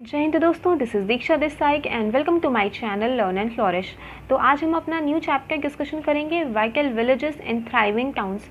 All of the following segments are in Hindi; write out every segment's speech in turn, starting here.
जय हिंद दोस्तों, this is Diksha Desai and welcome to my channel learn and flourish. तो आज हम अपना न्यू चैप्टर डिस्कशन करेंगे, vital villages and thriving towns.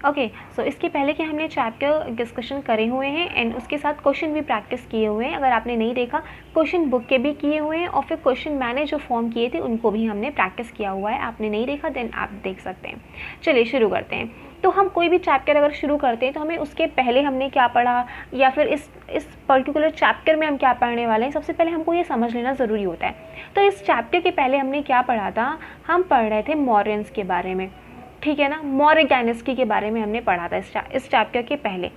Okay, so इसके पहले कि हमने चैप्टर डिस्कशन करे हुए हैं एंड उसके साथ क्वेश्चन भी प्रैक्टिस किए हुए हैं। अगर आपने नहीं देखा, क्वेश्चन बुक के भी किए हुए हैं और फिर क्वेश्चन मैंने जो फॉर्म किए थे उनको भी हमने प्रैक्टिस किया हुआ है। आपने नहीं देखा देन आप देख सकते हैं। चलिए शुरू करते हैं। तो हम कोई भी चैप्टर अगर शुरू करते हैं तो हमें उसके पहले हमने क्या पढ़ा या फिर इस पर्टिकुलर चैप्टर में हम क्या पढ़ने वाले हैं, सबसे पहले हमको ये समझ लेना ज़रूरी होता है। तो इस चैप्टर के पहले हमने क्या पढ़ा था, हम पढ़ रहे थे मौर्यंस के बारे में, ठीक है ना। मौर्य डायनेस्टी के बारे में हमने पढ़ा था इस चैप्टर के पहले।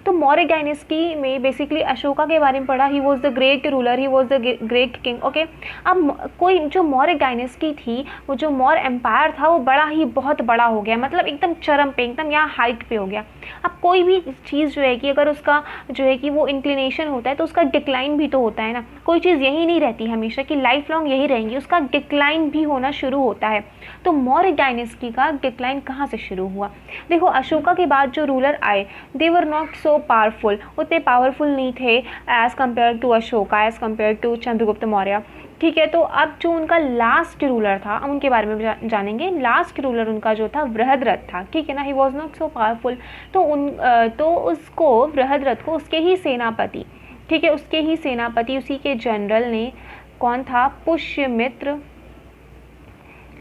तो मौर्य डायनेस्टी में बेसिकली अशोका के बारे में पढ़ा। He was the great ruler, he was the great king. Okay, अब कोई जो मौर्य डायनेस्टी थी, वो जो मौर्य एम्पायर था, वो बड़ा ही बहुत बड़ा हो गया, मतलब एकदम चरम पे, एकदम यहाँ हाइट पे हो गया। अब कोई भी चीज़ जो है कि अगर उसका जो है कि वो इंक्लिनेशन होता है तो उसका डिक्लाइन भी तो होता है ना। कोई चीज़ यही नहीं रहती हमेशा कि लाइफ लॉन्ग यही रहेंगी, उसका डिक्लाइन भी होना शुरू होता है। तो मौर्य डायनेस्टी का डिक्लाइन कहाँ से शुरू हुआ? देखो, अशोका के बाद जो रूलर आए, they were not so powerful, उतने पावरफुल नहीं थे as compare to Ashoka, as compare to Chandragupta Maurya, ठीक है। तो अब जो उनका लास्ट रूलर था, हम उनके बारे में जानेंगे। लास्ट रूलर उनका जो था बृहद्रथ था, ठीक है ना। He was not so powerful. तो उसको बृहद्रथ को उसके ही सेनापति, ठीक है, उसके ही सेनापति, उसी के जनरल ने, कौन था, पुष्यमित्र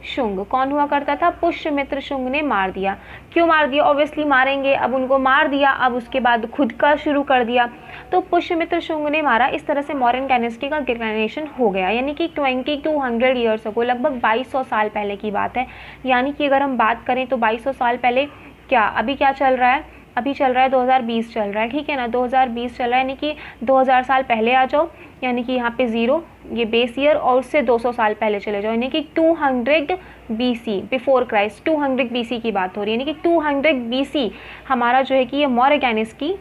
शुंग, कौन हुआ करता था, पुष्यमित्र शुंग ने मार दिया। क्यों मार दिया? ऑब्वियसली मारेंगे। अब उनको मार दिया, अब उसके बाद खुद का शुरू कर दिया। तो पुष्यमित्र शुंग ने मारा। इस तरह से मौर्यन डायनेस्टी का डिक्लाइनेशन हो गया, यानी कि 2200 ईयर्स अगो, लगभग 2200 साल पहले की बात है। यानी कि अगर हम बात करें तो 2200 साल पहले क्या, अभी क्या चल रहा है, अभी चल रहा है 2020 चल रहा है, ठीक है ना। 2020 चल रहा है, यानी कि 2000 साल पहले आ जाओ, यानी कि यहाँ पे 0 ये बेस ईयर, और उससे 200 साल पहले चले जाओ, यानी कि 200 BC, बिफोर क्राइस्ट, 200 BC की बात हो रही है। यानी कि 200 BC हमारा जो है कि ये मौर्य डायनेस्टी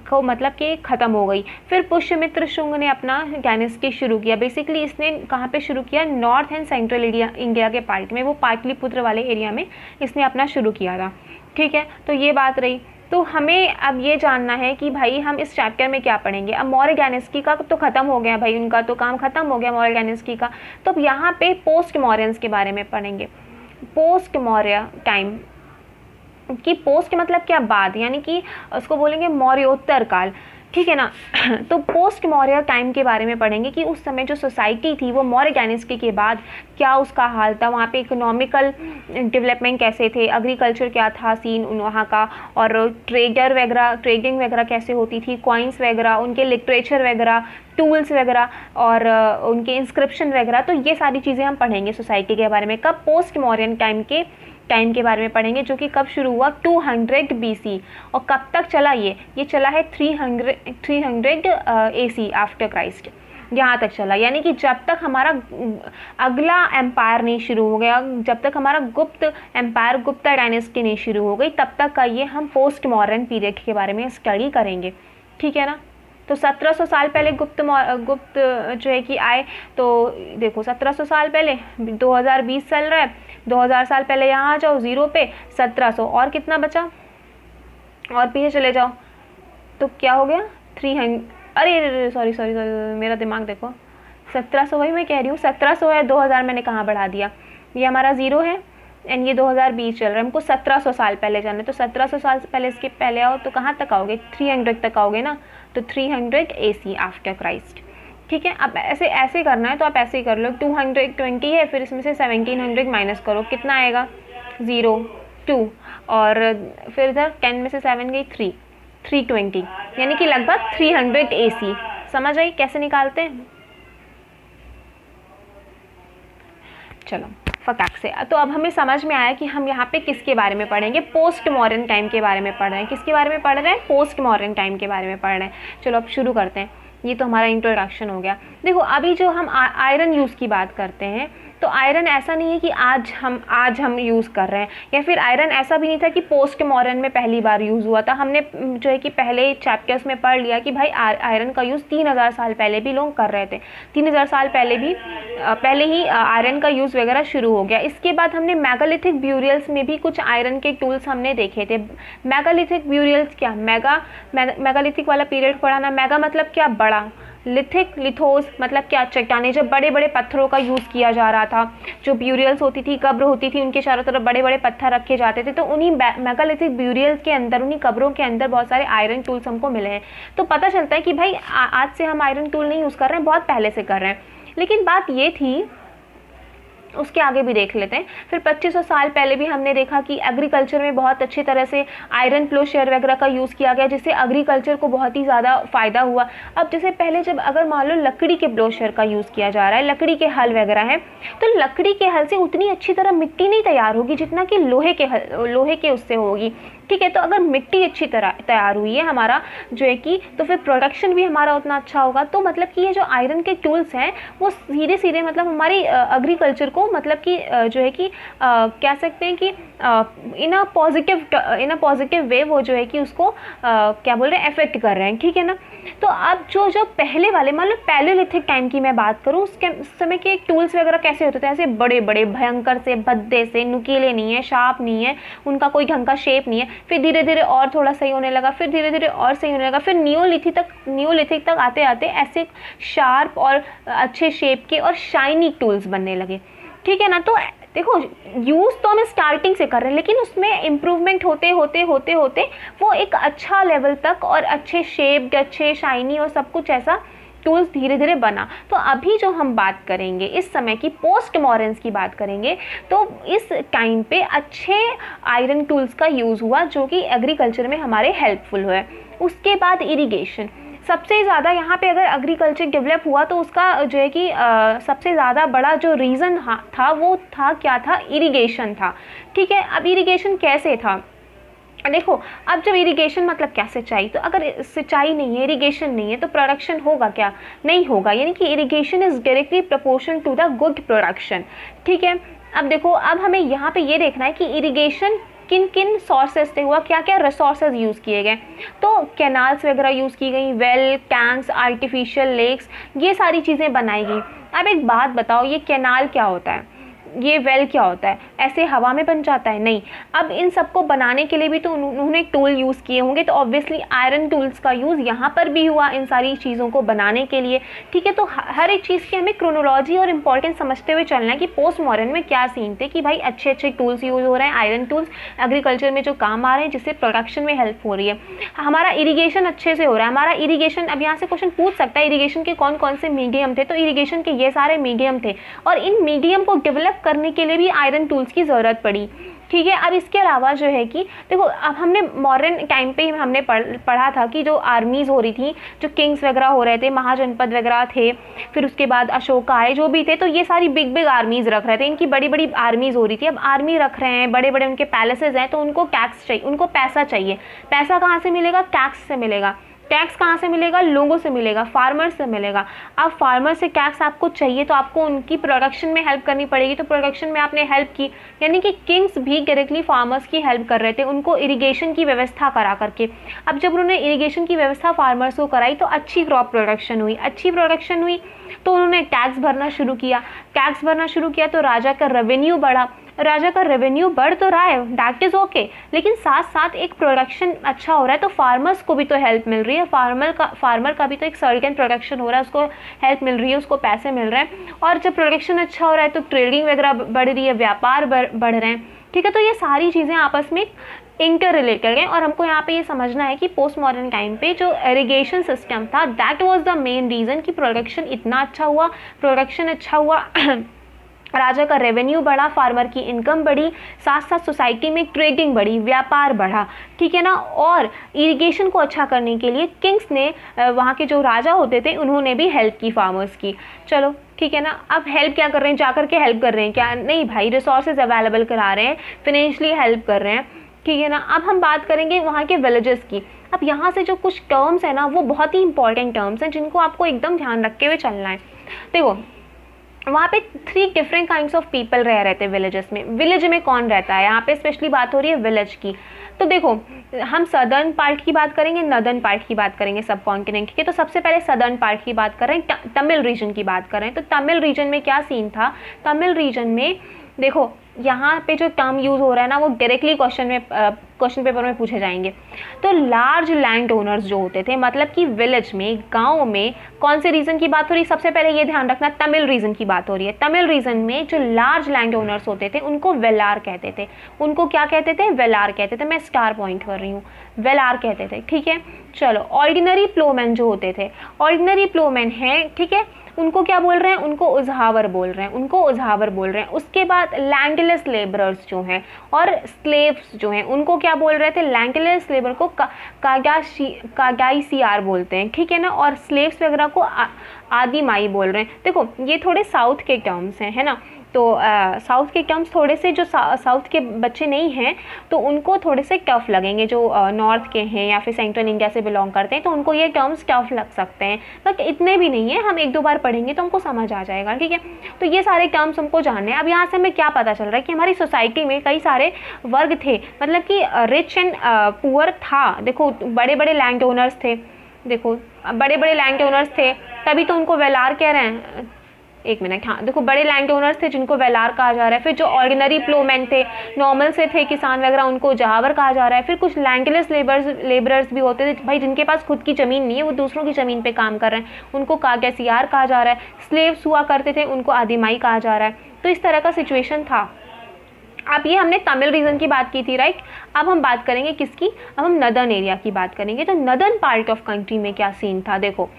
को मतलब कि ख़त्म हो गई। फिर पुष्यमित्र शुंग ने अपना डायनेस्टी शुरू किया। बेसिकली इसने कहाँ पे शुरू किया? नॉर्थ एंड सेंट्रल इंडिया के पार्ट में, वो पाटलिपुत्र वाले एरिया में इसने अपना शुरू किया था, ठीक है। तो ये बात रही। तो हमें अब ये जानना है कि भाई हम इस चैप्टर में क्या पढ़ेंगे। अब मौर्य डायनेस्टी का तो ख़त्म हो गया भाई, उनका तो काम ख़त्म हो गया मौर्य डायनेस्टी का। तो अब यहाँ पे पोस्ट मौर्यंस के बारे में पढ़ेंगे। पोस्ट मौर्य टाइम की, पोस्ट मतलब क्या, बाद, यानी कि उसको बोलेंगे मौर्योत्तर काल, ठीक है ना। तो पोस्ट मौर्य टाइम के बारे में पढ़ेंगे कि उस समय जो सोसाइटी थी वो मौर्य डायनेस्टी के बाद क्या उसका हाल था, वहाँ पे इकोनॉमिकल डेवलपमेंट कैसे थे, एग्रीकल्चर क्या था सीन वहाँ का, और ट्रेडिंग वगैरह कैसे होती थी, कॉइन्स वगैरह, उनके लिटरेचर वगैरह, टूल्स वगैरह, और उनके इंस्क्रिप्शन वगैरह। तो ये सारी चीज़ें हम पढ़ेंगे सोसाइटी के बारे में। कब? पोस्ट मौर्यन टाइम के बारे में पढ़ेंगे, जो कि कब शुरू हुआ? 200 BC। और कब तक चला ये चला है 300 AC आफ्टर क्राइस्ट, यहाँ तक चला। यानी कि जब तक हमारा अगला एम्पायर नहीं शुरू हो गया, जब तक हमारा गुप्त एम्पायर, गुप्ता डायनेस्टी नहीं शुरू हो गई, तब तक का ये हम पोस्ट मॉडर्न पीरियड के बारे में स्टडी करेंगे, ठीक है ना। तो 1700 साल पहले गुप्त जो है कि आए। तो देखो 1700 साल पहले, 2020 चल रहा है, 2000 साल पहले यहाँ आ जाओ 0 पे, 1700, और कितना बचा, और पीछे चले जाओ तो क्या हो गया 300। अरे सॉरी, मेरा दिमाग देखो, 1700, वही मैं कह रही हूँ 1700 है, 2000 मैंने कहाँ बढ़ा दिया, ये हमारा 0 है एंड ये 2020 चल रहा है। हमको 1700 साल पहले जाना है, तो 1700 साल पहले इसके पहले आओ तो कहाँ तक आओगे? 300 तक आओगे ना। तो 300 AC आफ्टर क्राइस्ट, ठीक है। अब ऐसे करना है तो आप ऐसे ही कर लो। 220 है, फिर इसमें से 1700 माइनस करो, कितना आएगा? 0, 2, और फिर इधर 10 में से 7 गई 320, यानी कि लगभग 300 AC। समझ आई कैसे निकालते हैं? चलो फटाक से। तो अब हमें समझ में आया कि हम यहाँ पे किसके बारे में पढ़ेंगे, पोस्ट मॉडर्न टाइम के बारे में पढ़ रहे हैं। किसके बारे में पढ़ रहे हैं? पोस्ट मॉडर्न टाइम के बारे में पढ़ रहे हैं। चलो अब शुरू करते हैं। ये तो हमारा इंट्रोडक्शन हो गया। देखो अभी जो हम आयरन यूज़ की बात करते हैं, तो आयरन ऐसा नहीं है कि आज हम यूज़ कर रहे हैं, या फिर आयरन ऐसा भी नहीं था कि पोस्ट मॉडर्न में पहली बार यूज़ हुआ था। हमने जो है कि पहले चैप्टर्स में पढ़ लिया कि भाई आयरन का यूज़ 3000 साल पहले भी लोग कर रहे थे। 3000 साल पहले ही आयरन का यूज़ वगैरह शुरू हो गया। इसके बाद हमने मेगालिथिक ब्यूरियल्स में भी कुछ आयरन के टूल्स हमने देखे थे। मेगालिथिक ब्यूरियल्स क्या, मेगालिथिक वाला पीरियड पढ़ा ना। मेगा मतलब क्या, बड़ा, लिथोस मतलब क्या, चट्टानें, जब बड़े बड़े पत्थरों का यूज़ किया जा रहा था, जो ब्यूरियल्स होती थी, कब्र होती थी, उनके चारों तरफ बड़े बड़े पत्थर रखे जाते थे, तो उन्हीं मेगालिथिक ब्यूरियल्स के अंदर, उन्हीं कब्रों के अंदर बहुत सारे आयरन टूल्स हमको मिले हैं। तो पता चलता है कि भाई आज से हम आयरन टूल नहीं यूज़ कर रहे हैं, बहुत पहले से कर रहे हैं। लेकिन बात ये थी, उसके आगे भी देख लेते हैं। फिर 2500 साल पहले भी हमने देखा कि एग्रीकल्चर में बहुत अच्छी तरह से आयरन प्लोशेयर वगैरह का यूज़ किया गया, जिससे एग्रीकल्चर को बहुत ही ज़्यादा फ़ायदा हुआ। अब जैसे पहले जब अगर मान लो लकड़ी के प्लोशेयर का यूज़ किया जा रहा है, लकड़ी के हल वगैरह है, तो लकड़ी के हल से उतनी अच्छी तरह मिट्टी नहीं तैयार होगी जितना कि लोहे के उससे होगी। ठीक है, तो अगर मिट्टी अच्छी तरह तैयार हुई है हमारा जो है कि, तो फिर प्रोडक्शन भी हमारा उतना अच्छा होगा। तो मतलब कि ये जो आयरन के टूल्स हैं वो सीधे सीधे मतलब हमारी एग्रीकल्चर को मतलब कि जो है कि कह सकते हैं कि इन अ पॉजिटिव वे वो जो है कि उसको क्या बोल रहे हैं, इफेक्ट कर रहे हैं। ठीक है ना। तो अब जो पहले वाले मतलब पैलेलिथिक टाइम की मैं बात करूँ, उसके समय के टूल्स वगैरह कैसे होते थे, ऐसे बड़े बड़े भयंकर से, भद्दे से, नुकीले नहीं है, शार्प नहीं है, उनका कोई ढंग का शेप नहीं है। फिर धीरे धीरे और थोड़ा सही होने लगा, फिर धीरे धीरे और सही होने लगा, फिर नियोलिथिक तक आते आते ऐसे शार्प और अच्छे शेप के और शाइनी टूल्स बनने लगे। ठीक है ना। तो देखो, यूज़ तो हम स्टार्टिंग से कर रहे हैं, लेकिन उसमें इम्प्रूवमेंट होते होते होते होते वो एक अच्छा लेवल तक और अच्छे शेप्ड, अच्छे शाइनी और सब कुछ ऐसा टूल्स धीरे धीरे बना। तो अभी जो हम बात करेंगे इस समय की, पोस्ट मॉडर्न्स की बात करेंगे, तो इस टाइम पे अच्छे आयरन टूल्स का यूज़ हुआ जो कि एग्रीकल्चर में हमारे हेल्पफुल हुए। उसके बाद इरिगेशन, सबसे ज़्यादा यहाँ पे अगर एग्रीकल्चर डेवलप हुआ तो उसका जो है कि सबसे ज़्यादा बड़ा जो रीज़न था वो था क्या था, इरिगेशन था। ठीक है। अब इरिगेशन कैसे था, देखो, अब जब इरिगेशन मतलब क्या, सिंचाई, तो अगर सिंचाई नहीं है, इरिगेशन नहीं है, तो प्रोडक्शन होगा क्या, नहीं होगा। यानी कि irrigation is directly proportional to the good production. ठीक है। अब देखो, अब हमें यहाँ पे ये देखना है कि इरिगेशन किन किन सोर्सेज से हुआ, क्या क्या रिसोर्सेज यूज़ किए गए। तो कैनाल्स वगैरह यूज़ की गई, वेल, टैंक्स, आर्टिफिशियल लेक्स, ये सारी चीज़ें बनाई गई। अब एक बात बताओ, ये कैनाल क्या होता है, ये वेल क्या होता है, ऐसे हवा में बन जाता है? नहीं। अब इन सबको बनाने के लिए भी तो उन्होंने टूल यूज़ किए होंगे, तो ऑब्वियसली आयरन टूल्स का यूज़ यहाँ पर भी हुआ इन सारी चीज़ों को बनाने के लिए। ठीक है। तो हर एक चीज़ की हमें क्रोनोलॉजी और इम्पोर्टेंस समझते हुए चलना है कि पोस्ट मॉडर्न में क्या सीन थे, कि भाई अच्छे अच्छे टूल्स यूज़ हो रहे हैं, आयरन टूल्स एग्रीकल्चर में जो काम आ रहे हैं, जिससे प्रोडक्शन में हेल्प हो रही है। हमारा इरीगेशन अच्छे से हो रहा है। हमारा इरीगेशन, अब यहाँ से क्वेश्चन पूछ सकता है इरीगेशन के कौन कौन से मीडियम थे, तो इरीगेशन के ये सारे मीडियम थे, और इन मीडियम को डेवलप करने के लिए भी आयरन टूल्स की ज़रूरत पड़ी। ठीक है। अब इसके अलावा जो है कि देखो, अब हमने मॉडर्न टाइम पे हमने पढ़ा था कि जो आर्मीज़ हो रही थी, जो किंग्स वगैरह हो रहे थे, महाजनपद वगैरह थे, फिर उसके बाद अशोका आए, जो भी थे, तो ये सारी बिग बिग आर्मीज़ रख रहे थे, इनकी बड़ी बड़ी आर्मीज़ हो रही थी। अब आर्मी रख रहे हैं, बड़े बड़े उनके पैलेसेस हैं, तो उनको टैक्स चाहिए, उनको पैसा चाहिए। पैसा कहाँ से मिलेगा? टैक्स से मिलेगा। टैक्स कहाँ से मिलेगा? लोगों से मिलेगा, फार्मर से मिलेगा। अब फार्मर से टैक्स आपको चाहिए, तो आपको उनकी प्रोडक्शन में हेल्प करनी पड़ेगी, तो प्रोडक्शन में आपने हेल्प की, यानी कि किंग्स भी डायरेक्टली फार्मर्स की हेल्प कर रहे थे, उनको इरिगेशन की व्यवस्था करा करके। अब जब उन्होंने इरिगेशन की व्यवस्था फार्मर्स को कराई, तो अच्छी क्रॉप प्रोडक्शन हुई, अच्छी प्रोडक्शन हुई, तो उन्होंने टैक्स भरना शुरू किया। टैक्स भरना शुरू किया तो राजा का रेवेन्यू बढ़ा। राजा का रेवेन्यू बढ़ तो रहा है, दैट इज़ ओके, लेकिन साथ साथ एक प्रोडक्शन अच्छा हो रहा है, तो फार्मर्स को भी तो हेल्प मिल रही है, फार्मर का भी तो एक सर्टेन प्रोडक्शन हो रहा है, उसको हेल्प मिल रही है, उसको पैसे मिल रहे हैं। और जब प्रोडक्शन अच्छा हो रहा है तो ट्रेडिंग वगैरह बढ़ रही है, व्यापार बढ़ रहे हैं। ठीक है। तो ये सारी चीज़ें आपस में इंटर रिलेटेड हैं, और हमको यहाँ पे ये समझना है कि पोस्ट मॉडर्न टाइम पे जो इरिगेशन सिस्टम था, that was the main reason कि प्रोडक्शन इतना अच्छा हुआ, प्रोडक्शन अच्छा हुआ राजा का रेवेन्यू बढ़ा, फार्मर की इनकम बढ़ी, साथ साथ सोसाइटी में ट्रेडिंग बढ़ी, व्यापार बढ़ा। ठीक है ना। और इरिगेशन को अच्छा करने के लिए किंग्स ने, वहाँ के जो राजा होते थे, उन्होंने भी हेल्प की फार्मर्स की। चलो ठीक है ना। अब हेल्प क्या कर रहे हैं? जाकर के हेल्प कर रहे हैं क्या? नहीं भाई, रिसोर्सेज अवेलेबल करा रहे हैं, फिनेंशियली हेल्प कर रहे हैं। ठीक है ना। अब हम बात करेंगे वहाँ के विलेजेस की। अब यहाँ से जो कुछ टर्म्स है ना, वो बहुत ही इंपॉर्टेंट टर्म्स हैं, जिनको आपको एकदम ध्यान रखे हुए चलना है। देखो, वहाँ पे 3 डिफरेंट काइंड्स ऑफ पीपल रह थे विलेजेस में। विलेज में कौन रहता है? यहाँ पे स्पेशली बात हो रही है विलेज की। तो देखो, हम सदर्न पार्ट की बात करेंगे, नॉर्दर्न पार्ट की बात करेंगे, सब कॉन्टिनेंट की। तो सबसे पहले सदर्न पार्ट की बात कर रहे हैं, तमिल रीजन की बात कर रहे हैं। तो तमिल रीजन में क्या सीन था? तमिल रीजन में देखो, यहाँ पे जो टर्म यूज़ हो रहा है ना वो डायरेक्टली क्वेश्चन पेपर में पूछे जाएंगे। तो लार्ज लैंड ओनर्स जो होते थे, मतलब कि विलेज में, गाँव में, कौन से रीजन की बात हो रही है, सबसे पहले ये ध्यान रखना तमिल रीजन की बात हो रही है। तमिल रीजन में जो लार्ज लैंड ओनर्स होते थे उनको वेलार कहते थे। उनको क्या कहते थे? वेलार कहते थे। मैं स्टार पॉइंट कर रही हूँ, वेलार कहते थे, ठीक है। चलो, ऑर्डिनरी प्लोमैन जो होते थे, ऑर्डिनरी प्लोमैन हैं, ठीक है, उनको क्या बोल रहे हैं? उनको उज़ावर बोल रहे हैं, उनको उज़ावर बोल रहे हैं। उसके बाद लैंडलेस लेबरर्स जो हैं और स्लेव्स जो हैं उनको क्या बोल रहे थे? लैंडलेस लेबर को कागाईसीआर बोलते हैं, ठीक है ना। और स्लेव्स वगैरह को आदिमाई बोल रहे हैं। देखो ये थोड़े साउथ के टर्म्स हैं, है ना। तो साउथ के टर्म्स थोड़े से, जो साउथ के बच्चे नहीं हैं तो उनको थोड़े से टफ लगेंगे, जो नॉर्थ के हैं या फिर सेंट्रल इंडिया से बिलोंग करते हैं तो उनको ये टर्म्स टफ लग सकते हैं, बट इतने भी नहीं है, हम एक दो बार पढ़ेंगे तो हमको समझ आ जाएगा, ठीक है। तो ये सारे टर्म्स हमको जानने हैं। अब यहाँ से हमें क्या पता चल रहा है कि हमारी सोसाइटी में कई सारे वर्ग थे, मतलब कि रिच एंड पुअर था। देखो बड़े बड़े लैंड ओनर्स थे, देखो बड़े बड़े लैंड ओनर्स थे, तभी तो उनको वेलार कह रहे हैं। एक मिनट, हाँ देखो बड़े लैंड ओनर्स थे जिनको वेलार कहा जा रहा है। फिर जो ऑर्डिनरी प्लोमैन थे, नॉर्मल से थे किसान वगैरह, उनको जहावर कहा जा रहा है। फिर कुछ लैंडलेस लेबरर्स भी होते थे भाई, जिनके पास खुद की ज़मीन नहीं है, वो दूसरों की ज़मीन पे काम कर रहे हैं, उनको कागासीआर कहा जा रहा है। स्लेव्स हुआ करते थे, उनको आदिमाई कहा जा रहा है। तो इस तरह का सिचुएशन था। अब ये हमने तमिल रीजन की बात की थी, राइट। अब हम बात करेंगे किसकी? अब हम नदर्न एरिया की बात करेंगे। तो नदर्न पार्ट ऑफ कंट्री में क्या सीन था? देखो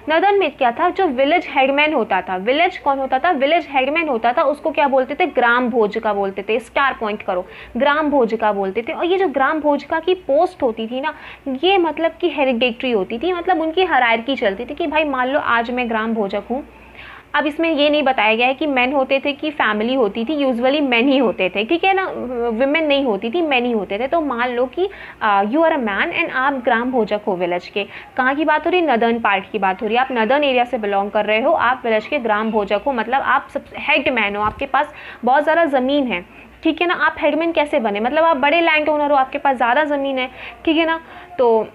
नदर्न में क्या था, जो विलेज हेडमैन होता था, विलेज कौन होता था? विलेज हेडमैन होता था, उसको क्या बोलते थे? ग्राम भोजका बोलते थे। स्टार पॉइंट करो, ग्राम भोजका बोलते थे। और ये जो ग्राम भोजका की पोस्ट होती थी ना, ये मतलब कि हेरिडेटरी होती थी, मतलब उनकी हायरार्की चलती थी कि भाई मान लो आज मैं ग्राम भोजक हूँ। अब इसमें ये नहीं बताया गया है कि मैन होते थे कि फैमिली होती थी, यूजुअली मैन ही होते थे, ठीक है ना, विमेन नहीं होती थी, मैन ही होते थे। तो मान लो कि you are a man and आप ग्राम भोजक हो विलेज के। कहाँ की बात हो रही है? नदर्न पार्ट की बात हो रही है। आप नदर्न एरिया से बिलोंग कर रहे हो, आप विलेज के ग्राम भोजक हो, मतलब आप सब हेड मैन हो, आपके पास बहुत ज़्यादा ज़मीन है, ठीक है ना। आप हेडमैन कैसे बने? मतलब आप बड़े लैंड ओनर हो, आपके पास ज़्यादा ज़मीन है, ठीक है ना। तो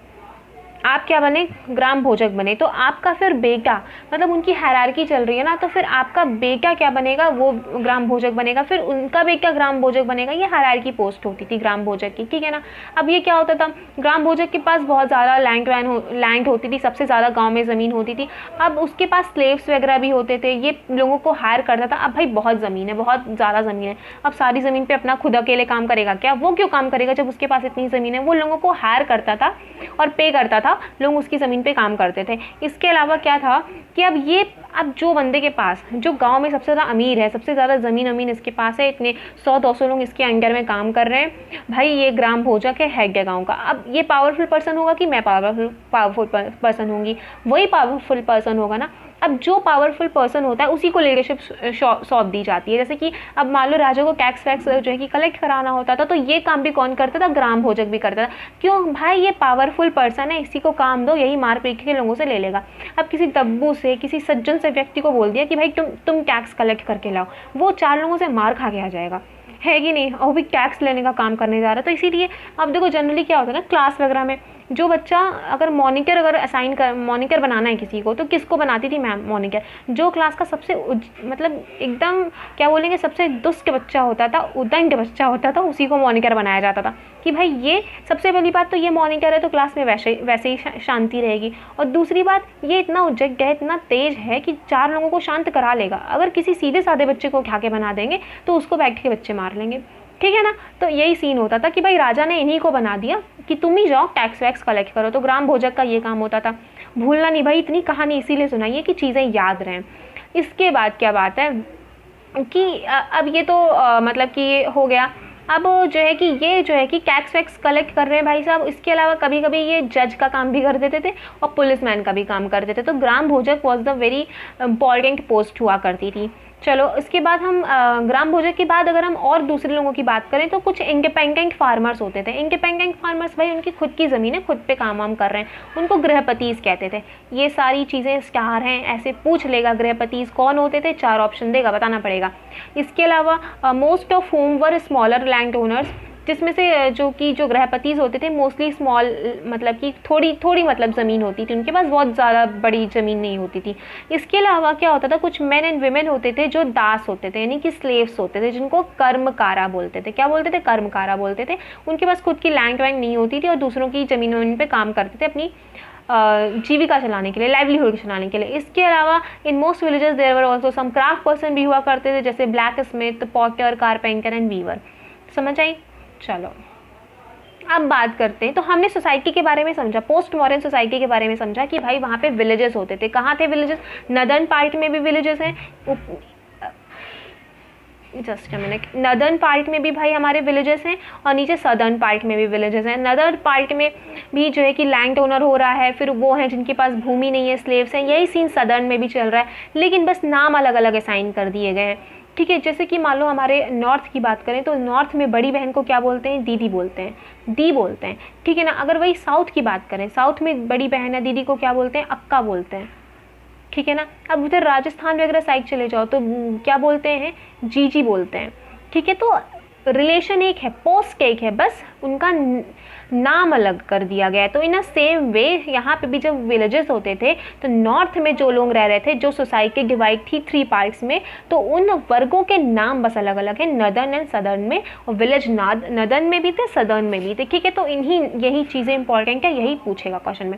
आप क्या बने? ग्राम भोजक बने। तो आपका फिर बेटा, मतलब उनकी हायरार्की चल रही है ना, तो फिर आपका बेटा क्या बनेगा? वो ग्राम भोजक बनेगा, फिर उनका बेटा ग्राम भोजक बनेगा। ये हायरार्की पोस्ट होती थी ग्राम भोजक की, ठीक है ना। अब ये क्या होता था? ग्राम भोजक के पास बहुत ज़्यादा लैंड होती थी, सबसे ज़्यादा गाँव में ज़मीन होती थी। अब उसके पास स्लेव्स वगैरह भी होते थे, ये लोगों को हायर करता था। अब भाई बहुत ज़मीन है, बहुत ज़्यादा ज़मीन है, अब सारी ज़मीन पर अपना खुद अकेले काम करेगा क्या? वो क्यों काम करेगा जब उसके पास इतनी ज़मीन है? वो लोगों को हायर करता था और पे करता था, लोग उसकी ज़मीन पे काम करते थे। इसके अलावा क्या था कि अब जो बंदे के पास, जो गांव में सबसे ज़्यादा अमीर है, सबसे ज़्यादा ज़मीन इसके पास है, इतने 100-200 लोग इसके अंडर में काम कर रहे हैं, भाई ये ग्राम भोजक है, हेड है गाँव का। अब ये पावरफुल पर्सन होगा कि मैं पावरफुल पर्सन होंगी? वही पावरफुल पर्सन होगा ना। अब जो पावरफुल पर्सन होता है उसी को लीडरशिप सौंप दी जाती है। जैसे कि अब मान लो राजा को टैक्स वैक्स जो है कि कलेक्ट कराना होता था, तो ये काम भी कौन करता था? ग्राम भोजक भी करता था। क्यों? भाई ये पावरफुल पर्सन है, इसी को काम दो, यही मार पीट के लोगों से ले लेगा। अब किसी दब्बू से, किसी सज्जन से व्यक्ति को बोल दिया कि भाई तुम टैक्स कलेक्ट करके लाओ, वो 4 लोगों से मार खा के आ जाएगा, है कि नहीं, और भी टैक्स लेने का काम करने जा रहा है। तो इसीलिए अब देखो जनरली क्या होता है ना, क्लास वगैरह में जो बच्चा अगर मॉनिटर बनाना है किसी को, तो किसको बनाती थी मैम? मॉनिटर। जो क्लास का सबसे मतलब एकदम क्या बोलेंगे, सबसे दुष्ट बच्चा होता था, उदंड बच्चा होता था, उसी को मॉनिटर बनाया जाता था कि भाई ये सबसे पहली बात तो ये मॉनिटर है, तो क्लास में वैसे ही शांति रहेगी। और दूसरी बात, ये इतना उज्जट है, इतना तेज है कि 4 लोगों को शांत करा लेगा। अगर किसी सीधे साधे बच्चे को उठा के बना देंगे तो उसको बैठ के बच्चे मार लेंगे, ठीक है ना। तो यही सीन होता था कि भाई राजा ने इन्हीं को बना दिया कि तुम ही जाओ टैक्स वैक्स कलेक्ट करो। तो ग्राम भोजक का ये काम होता था। भूलना नहीं भाई, इतनी कहानी इसीलिए सुनाइए कि चीज़ें याद रहें। इसके बाद क्या बात है कि अब ये तो मतलब कि ये हो गया। अब जो है कि ये जो है कि टैक्स वैक्स कलेक्ट कर रहे हैं भाई साहब। इसके अलावा कभी कभी ये जज का काम भी कर देते थे और पुलिसमैन का भी काम कर देते थे। तो ग्राम भोजक was the very important post हुआ करती थी। चलो इसके बाद हम ग्राम भोजक के बाद अगर हम और दूसरे लोगों की बात करें तो कुछ इंडिपेंडेंट फार्मर्स होते थे। इंडिपेंडेंट फार्मर्स भाई उनकी खुद की ज़मीन है, खुद पे काम वाम कर रहे हैं, उनको गृहपतीज कहते थे। ये सारी चीज़ें स्टार हैं, ऐसे पूछ लेगा गृहपतीज कौन होते थे, 4 ऑप्शन देगा, बताना पड़ेगा। इसके अलावा most of home were smaller land owners. जिसमें से जो गृहपतिज होते थे मोस्टली स्मॉल, मतलब कि थोड़ी मतलब ज़मीन होती थी, उनके पास बहुत ज़्यादा बड़ी ज़मीन नहीं होती थी। इसके अलावा क्या होता था, कुछ मेन एंड वीमेन होते थे जो दास होते थे, यानी कि स्लेव्स होते थे, जिनको कर्मकारा बोलते थे। क्या बोलते थे? कर्मकारा बोलते थे। उनके पास खुद की लैंड वैंड नहीं होती थी और दूसरों की ज़मीन पे काम करते थे अपनी जीविका चलाने के लिए, लाइवलीहुड चलाने के लिए। इसके अलावा in most villages there were also some craft person भी हुआ करते थे, जैसे blacksmith, potter, carpenter and weaver. समझ आई? चलो अब बात करते हैं। तो हमने सोसाइटी के बारे में समझा, पोस्ट मॉडर्न सोसाइटी के बारे में समझा कि भाई वहाँ पे विलेजेस होते थे। कहाँ थे विलेजेस? नदर्न पार्ट में भी विलेजेस हैं, just a minute, northern part में भी भाई हमारे विलेजेस हैं और नीचे सदर्न पार्ट में भी विलेजेस हैं। नदर्न पार्ट में भी जो है कि लैंड ओनर हो रहा है, फिर वो हैं जिनके पास भूमि नहीं है, स्लेव्स हैं। यही सीन सदर्न में भी चल रहा है, लेकिन बस नाम अलग अलग असाइन कर दिए गए हैं। ठीक है, जैसे कि मान लो हमारे नॉर्थ की बात करें तो नॉर्थ में बड़ी बहन को क्या बोलते हैं? दीदी बोलते हैं, दी बोलते हैं। ठीक है ना। अगर वही साउथ की बात करें, साउथ में बड़ी बहन है दीदी को क्या बोलते हैं? अक्का बोलते हैं। ठीक है ना। अब उधर राजस्थान वगैरह साइड चले जाओ तो क्या बोलते हैं? जीजी बोलते हैं। ठीक है, तो रिलेशन एक है, पोस्ट एक है, बस उनका नाम अलग कर दिया गया है। तो इन अ सेम वे यहाँ पे भी जब विलेजेस होते थे तो नॉर्थ में जो लोग रह रहे थे, जो सोसाइटी डिवाइड थी 3 पार्ट्स में, तो उन वर्गों के नाम बस अलग अलग है, नदर्न एंड सदर्न में। और विलेज नदर्न में भी थे, सदर्न में भी थे। ठीक है, तो यही चीज़ें इंपॉर्टेंट है, यही पूछेगा क्वेश्चन में।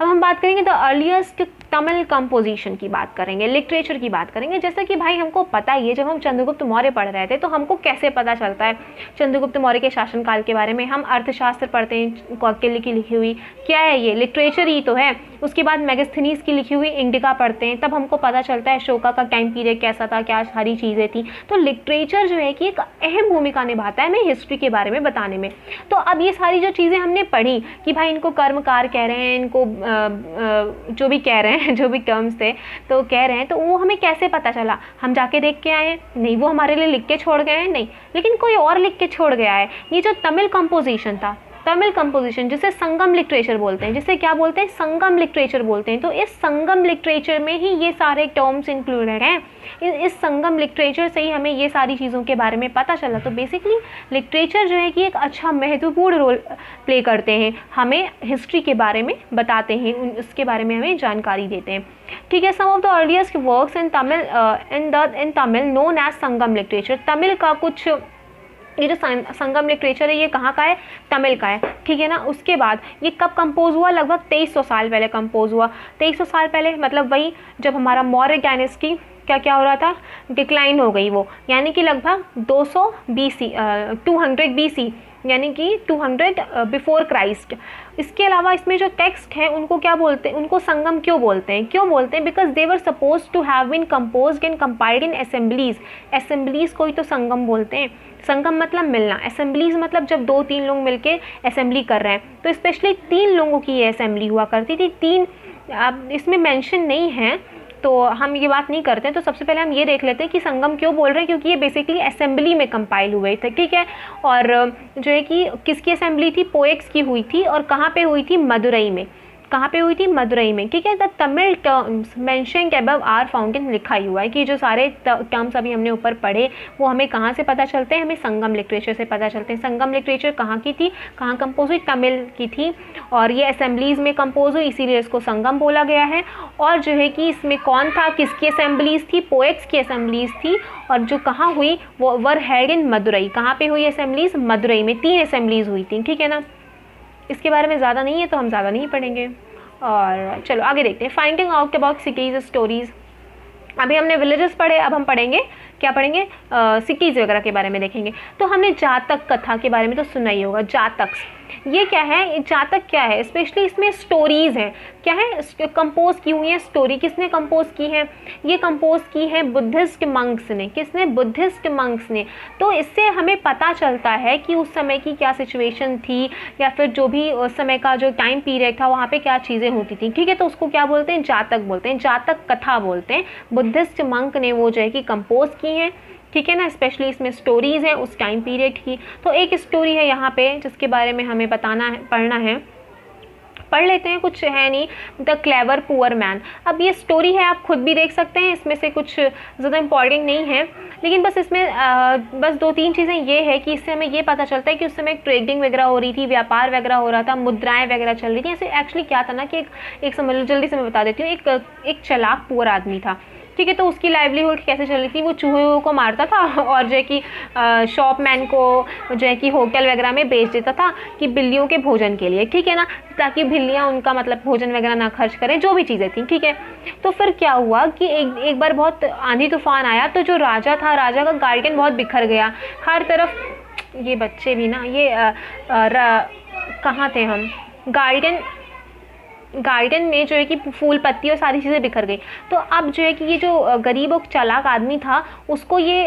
अब हम बात करेंगे द अर्लीस्ट तमिल कंपोजिशन की बात करेंगे, लिटरेचर की बात करेंगे। जैसे कि भाई हमको पता ही है, जब हम चंद्रगुप्त मौर्य पढ़ रहे थे तो हमको कैसे पता चलता है चंद्रगुप्त मौर्य के शासनकाल के बारे में? हम अर्थशास्त्र पढ़ते हैं, कौटिल्य की लिखी हुई, क्या है ये? लिटरेचर ही तो है। उसके बाद मेगास्थनीज की लिखी हुई इंडिका पढ़ते हैं, तब हमको पता चलता है अशोका का टाइम पीरियड कैसा था, क्या सारी चीज़ें थी। तो लिटरेचर जो है कि एक अहम भूमिका निभाता है हमें हिस्ट्री के बारे में बताने में। तो अब ये सारी जो चीज़ें हमने पढ़ी कि भाई इनको कर्मकार कह रहे हैं, इनको जो भी कह रहे हैं, जो भी टर्म्स थे तो कह रहे हैं, तो वो हमें कैसे पता चला? हम जाके देख के आए हैं? नहीं, वो हमारे लिए लिख के छोड़ गए हैं? नहीं, लेकिन कोई और लिख के छोड़ गया है। ये जो तमिल कंपोजिशन था, तमिल कंपोजिशन जिसे संगम लिटरेचर बोलते हैं, जिसे क्या बोलते हैं? संगम लिटरेचर बोलते हैं। तो इस संगम लिटरेचर में ही ये सारे टर्म्स इंक्लूडेड हैं। इस संगम लिटरेचर से ही हमें ये सारी चीज़ों के बारे में पता चला। तो बेसिकली लिटरेचर जो है कि एक अच्छा महत्वपूर्ण रोल प्ले करते हैं, हमें हिस्ट्री के बारे में बताते हैं, उसके बारे में हमें जानकारी देते हैं। ठीक है, some of the earliest works in Tamil known as Sangam literature. Tamil का कुछ, ये जो संगम लिटरेचर है ये कहाँ का है? तमिल का है। ठीक है ना। उसके बाद ये कब कंपोज हुआ? लगभग 2300 साल पहले कंपोज हुआ। 2300 साल पहले मतलब वही जब हमारा मौर्य डायनेस्टी क्या हो रहा था? डिक्लाइन हो गई वो, यानी कि लगभग 200 BC 200 BC, यानी कि 200 बिफोर क्राइस्ट। इसके अलावा इसमें जो टेक्स्ट हैं उनको क्या बोलते हैं? उनको संगम क्यों बोलते हैं? Because they were suppose to have been composed and compiled in assemblies. Assemblies को ही तो संगम बोलते हैं। संगम मतलब मिलना, असेंबलीज मतलब जब 2-3 लोग मिलके असेंबली कर रहे हैं। तो स्पेशली 3 लोगों की ये असेंबली हुआ करती थी। 3 अब इसमें मेंशन नहीं है तो हम ये बात नहीं करते हैं। तो सबसे पहले हम ये देख लेते हैं कि संगम क्यों बोल रहे हैं, क्योंकि ये बेसिकली असेंबली में कंपाइल हुए थे। ठीक है, और जो है कि किसकी असेंबली थी? पोएट्स की हुई थी। और कहाँ पे हुई थी? मदुरई में। कहाँ पे हुई थी? मदुरई में। ठीक है, the Tamil terms mentioned above are found in, लिखा ही हुआ है कि जो सारे टर्म्स अभी हमने ऊपर पढ़े वो हमें कहाँ से पता चलते हैं? हमें संगम लिटरेचर से पता चलते हैं। संगम लिटरेचर कहाँ की थी? कहाँ कंपोज हुई? तमिल की थी, और ये असेंबलीज में कंपोज हुई, इसीलिए इसको संगम बोला गया है। और जो है कि इसमें कौन था? किसकी असेंबलीज थी? पोएट्स की असेंबलीज थी। और जो कहाँ हुई वो वर हेल्ड इन मदुरई। कहाँ पे हुई असेंबलीज? मदुरई में 3 असेंबलीज हुई थी। ठीक है ना। इसके बारे में ज़्यादा नहीं है तो हम ज़्यादा नहीं पढ़ेंगे। और चलो आगे देखते हैं। Finding out about cities stories. अभी हमने विलेजेस पढ़े, अब हम पढ़ेंगे, क्या पढ़ेंगे? सिटीज़ वगैरह के बारे में देखेंगे। तो हमने जातक कथा के बारे में तो सुना ही होगा। जातक ये क्या है? जातक क्या है? स्पेशली इसमें स्टोरीज़ हैं। क्या है? कंपोज की हुई है स्टोरी। किसने कंपोज की है? ये कंपोज की है बुद्धिस्ट मंक्स ने। किसने? बुद्धिस्ट मंक्स ने। तो इससे हमें पता चलता है कि उस समय की क्या सिचुएशन थी, या फिर जो भी उस समय का जो टाइम पीरियड था वहाँ पे क्या चीज़ें होती थी। ठीक है, तो उसको क्या बोलते हैं? जातक बोलते हैं, जातक कथा बोलते हैं। बुद्धिस्ट मंक ने वो जो है कि कंपोज की हैं। ठीक है ना। स्पेशली इसमें स्टोरीज़ हैं उस टाइम पीरियड की। तो एक स्टोरी है यहाँ पे जिसके बारे में हमें बताना है, पढ़ना है। पढ़ लेते हैं, कुछ है नहीं। द क्लेवर पुअर मैन, अब ये स्टोरी है, आप खुद भी देख सकते हैं, इसमें से कुछ ज़्यादा इंपॉर्टेंट नहीं है, लेकिन बस इसमें बस 2-3 चीज़ें ये है कि इससे हमें ये पता चलता है कि उस समय ट्रेडिंग वगैरह हो रही थी, व्यापार वगैरह हो रहा था, मुद्राएं वगैरह चल रही थी। ऐसे एक्चुअली क्या था ना कि एक समझ लो, जल्दी से मैं बता देती हूँ, एक चालाक पुअर आदमी था, ठीक है। तो उसकी लाइवलीहुड कैसे चल रही थी, वो चूहों को मारता था और जो है कि शॉपमैन को जो है कि होटल वगैरह में बेच देता था कि बिल्लियों के भोजन के लिए, ठीक है ना, ताकि बिल्लियाँ उनका मतलब भोजन वगैरह ना खर्च करें, जो भी चीज़ें थी, ठीक है। तो फिर क्या हुआ कि एक बार बहुत आंधी तूफान आया, तो जो राजा था, राजा का गार्डन बहुत बिखर गया, हर तरफ ये बच्चे भी ना, ये कहाँ थे हम, गार्डन में जो है कि फूल पत्ती और सारी चीज़ें बिखर गई। तो अब जो है कि ये जो गरीब और चालाक आदमी था, उसको ये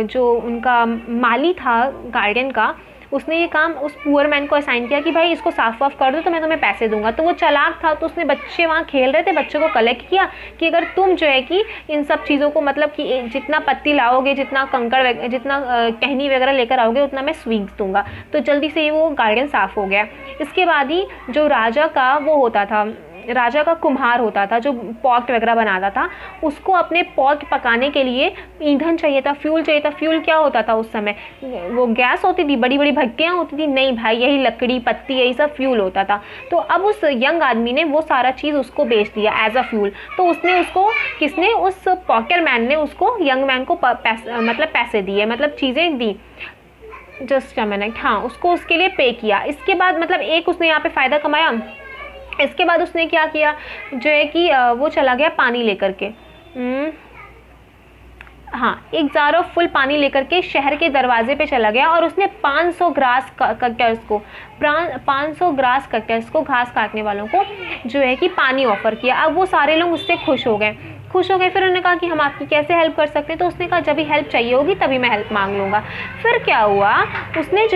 जो उनका माली था गार्डन का, उसने ये काम उस पुअर मैन को असाइन किया कि भाई इसको साफ वाफ कर दो तो मैं तुम्हें पैसे दूंगा। तो वो चालाक था, तो उसने बच्चे वहाँ खेल रहे थे, बच्चों को कलेक्ट किया कि अगर तुम जो है कि इन सब चीज़ों को मतलब कि जितना पत्ती लाओगे, जितना कंकड़, जितना टहनी वगैरह लेकर आओगे, उतना मैं स्वीट्स दूंगा। तो जल्दी से वो गार्डन साफ़ हो गया। इसके बाद ही जो राजा का वो होता था, राजा का कुम्हार होता था जो पॉट वगैरह बनाता था, उसको अपने पॉट पकाने के लिए ईंधन चाहिए था, फ्यूल चाहिए था। फ्यूल क्या होता था उस समय, वो गैस होती थी, बड़ी बड़ी भट्टियाँ होती थी, नहीं भाई, यही लकड़ी पत्ती यही सब फ्यूल होता था। तो अब उस यंग आदमी ने वो सारा चीज़ उसको बेच दिया एज अ फ्यूल। तो उसने उसको, किसने, उस पॉकर मैन ने उसको यंग मैन को मतलब पैसे दिए, मतलब चीज़ें दी, जस्ट अ मिनट, हाँ, उसको उसके लिए पे किया। इसके बाद मतलब एक उसने यहाँ पे फ़ायदा कमाया। इसके बाद उसने क्या किया, जो है कि वो चला गया पानी लेकर के, हाँ, एक जार ऑफ फुल पानी लेकर के शहर के दरवाजे पे चला गया और उसने 500 ग्रास कटर्स को, घास काटने वालों को जो है कि पानी ऑफर किया। अब वो सारे लोग उससे खुश हो गए। फिर उन्होंने कहा कि हम आपकी कैसे हेल्प कर सकते हैं। तो उसने कहा जब भी हेल्प चाहिए होगी तभी मैं हेल्प मांग लूँगा। फिर क्या हुआ, उसने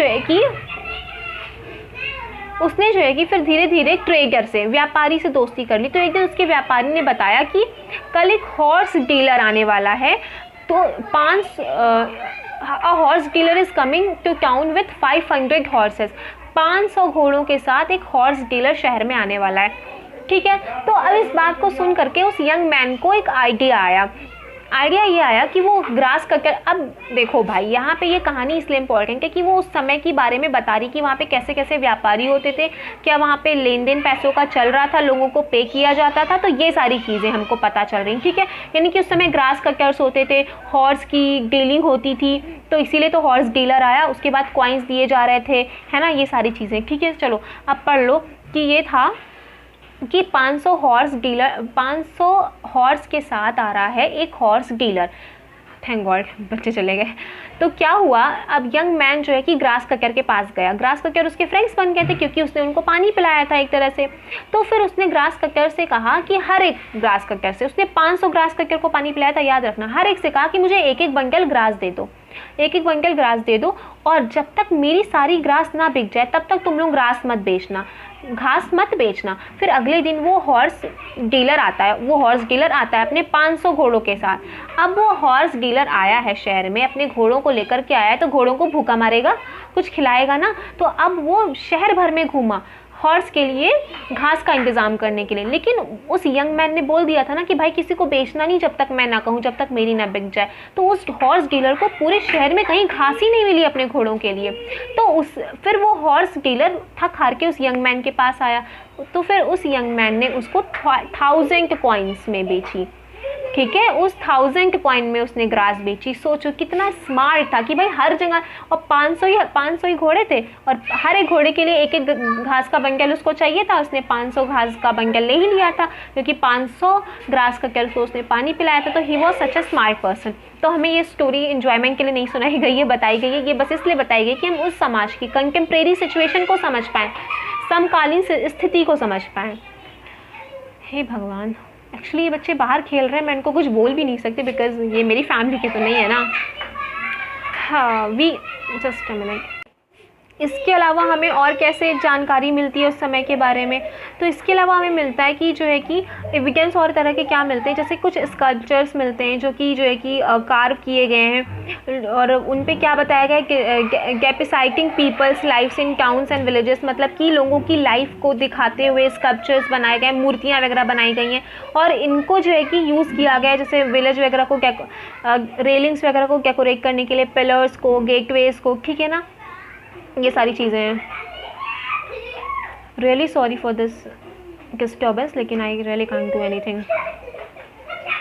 जो है कि फिर धीरे धीरे ट्रेडर से, व्यापारी से दोस्ती कर ली। तो एक दिन उसके व्यापारी ने बताया कि कल एक हॉर्स डीलर आने वाला है, तो a horse dealer is coming to town with 500 horses. 500 घोड़ों के साथ एक हॉर्स डीलर शहर में आने वाला है, ठीक है। तो अब इस बात को सुन करके उस यंग मैन को एक आइडिया ये आया कि वो ग्रास कटर, अब देखो भाई, यहाँ पे ये कहानी इसलिए इम्पोर्टेंट है कि वो उस समय के बारे में बता रही कि वहाँ पे कैसे कैसे व्यापारी होते थे, क्या वहाँ पे लेन देन पैसों का चल रहा था, लोगों को पे किया जाता था। तो ये सारी चीज़ें हमको पता चल रही, ठीक है। यानी कि उस समय ग्रास कटर्स होते थे, हॉर्स की डीलिंग होती थी, तो इसीलिए तो हॉर्स डीलर आया। उसके बाद कॉइन्स दिए जा रहे थे, है ना, ये सारी चीज़ें, ठीक है। चलो अब पढ़ लो कि ये था कि 500 हॉर्स के साथ आ रहा है एक हॉर्स डीलर। थैंक गॉड बच्चे चले गए। तो क्या हुआ, अब यंग मैन जो है कि ग्रास कटर के पास गया। ग्रास कटर उसके फ्रेंड्स बन गए थे क्योंकि उसने उनको पानी पिलाया था एक तरह से। तो फिर उसने ग्रास कटर से कहा कि हर एक ग्रास कटर से, उसने 500 ग्रास कटर को पानी पिलाया था, याद रखना, हर एक से कहा कि मुझे एक एक बंडल ग्रास दे दो, एक एक बंडल ग्रास दे दो, और जब तक मेरी सारी ग्रास ना बिक जाए तब तक तुम लोग घास मत बेचना। फिर अगले दिन वो हॉर्स डीलर आता है अपने 500 घोड़ों के साथ। अब वो हॉर्स डीलर आया है शहर में, अपने घोड़ों को लेकर के आया है, तो घोड़ों को भूखा मारेगा, कुछ खिलाएगा ना। तो अब वो शहर भर में घूमा हॉर्स के लिए घास का इंतज़ाम करने के लिए। लेकिन उस यंग मैन ने बोल दिया था ना कि भाई किसी को बेचना नहीं जब तक मैं ना कहूँ, जब तक मेरी ना बिक जाए। तो उस हॉर्स डीलर को पूरे शहर में कहीं घास ही नहीं मिली अपने घोड़ों के लिए। तो फिर वो हॉर्स डीलर थक हार के उस यंग मैन के पास आया। तो फिर उस यंग मैन ने उसको 1000 कॉइन्स में बेची, ठीक है। उस 1000 कॉइन में उसने ग्रास बेची। सोचो कितना स्मार्ट था कि भाई हर जगह, और 500 ही घोड़े थे और हर एक घोड़े के लिए एक एक घास का बंडल उसको चाहिए था। उसने 500 घास का बंडल ले ही लिया था क्योंकि 500 ग्रास का को उसने पानी पिलाया था। तो he was such a smart person. तो हमें ये स्टोरी एंजॉयमेंट के लिए नहीं सुनाई गई है, बताई गई है, ये बस इसलिए बताई गई कि हम उस समाज की कंटेम्प्रेरी सिचुएशन को समझ पाएँ, समकालीन स्थिति को समझ पाएँ। हे भगवान, एक्चुअली ये बच्चे बाहर खेल रहे हैं, मैं इनको कुछ बोल भी नहीं सकती बिकॉज ये मेरी फैमिली के तो नहीं है ना। हाँ, जस्ट अ मिनट, इसके अलावा हमें और कैसे जानकारी मिलती है उस समय के बारे में, तो इसके अलावा हमें मिलता है कि जो है कि एविडेंस और तरह के क्या मिलते हैं, जैसे कुछ स्कल्पचर्स मिलते हैं जो कि कार्व किए गए हैं और उन पे क्या बताया गया है, depicting people's lives in towns and villages, मतलब कि लोगों की लाइफ को दिखाते हुए स्कल्पचर्स बनाए गए, मूर्तियाँ वगैरह बनाई गई हैं और इनको जो है कि यूज़ किया गया है जैसे विलेज वगैरह को रेलिंग्स वगैरह को डेकोरेट करने के लिए, पिलर्स को, गेटवेज को, ठीक है ना, ये सारी चीज़ें हैं। Really sorry for this disturbance, लेकिन I really can't do anything.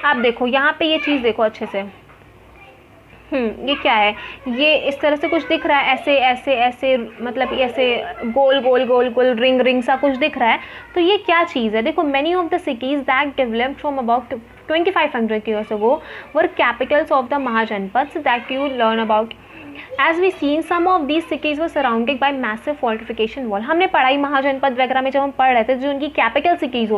आप देखो यहाँ पे ये चीज़ देखो अच्छे से, ये क्या है, ये इस तरह से कुछ दिख रहा है, ऐसे ऐसे ऐसे, मतलब ऐसे गोल गोल गोल गोल रिंग रिंग सा कुछ दिख रहा है, तो ये क्या चीज़ है। देखो many of the cities that developed from about 2500 years ago were capitals of the Mahajanapads that you learn about. As we seen, some of these cities were surrounded by massive fortification wall. हमने पढ़ाई महाजनपद वगैरह में जब हम पढ़ रहे थे, जो उनकी कैपिटल सिटीज़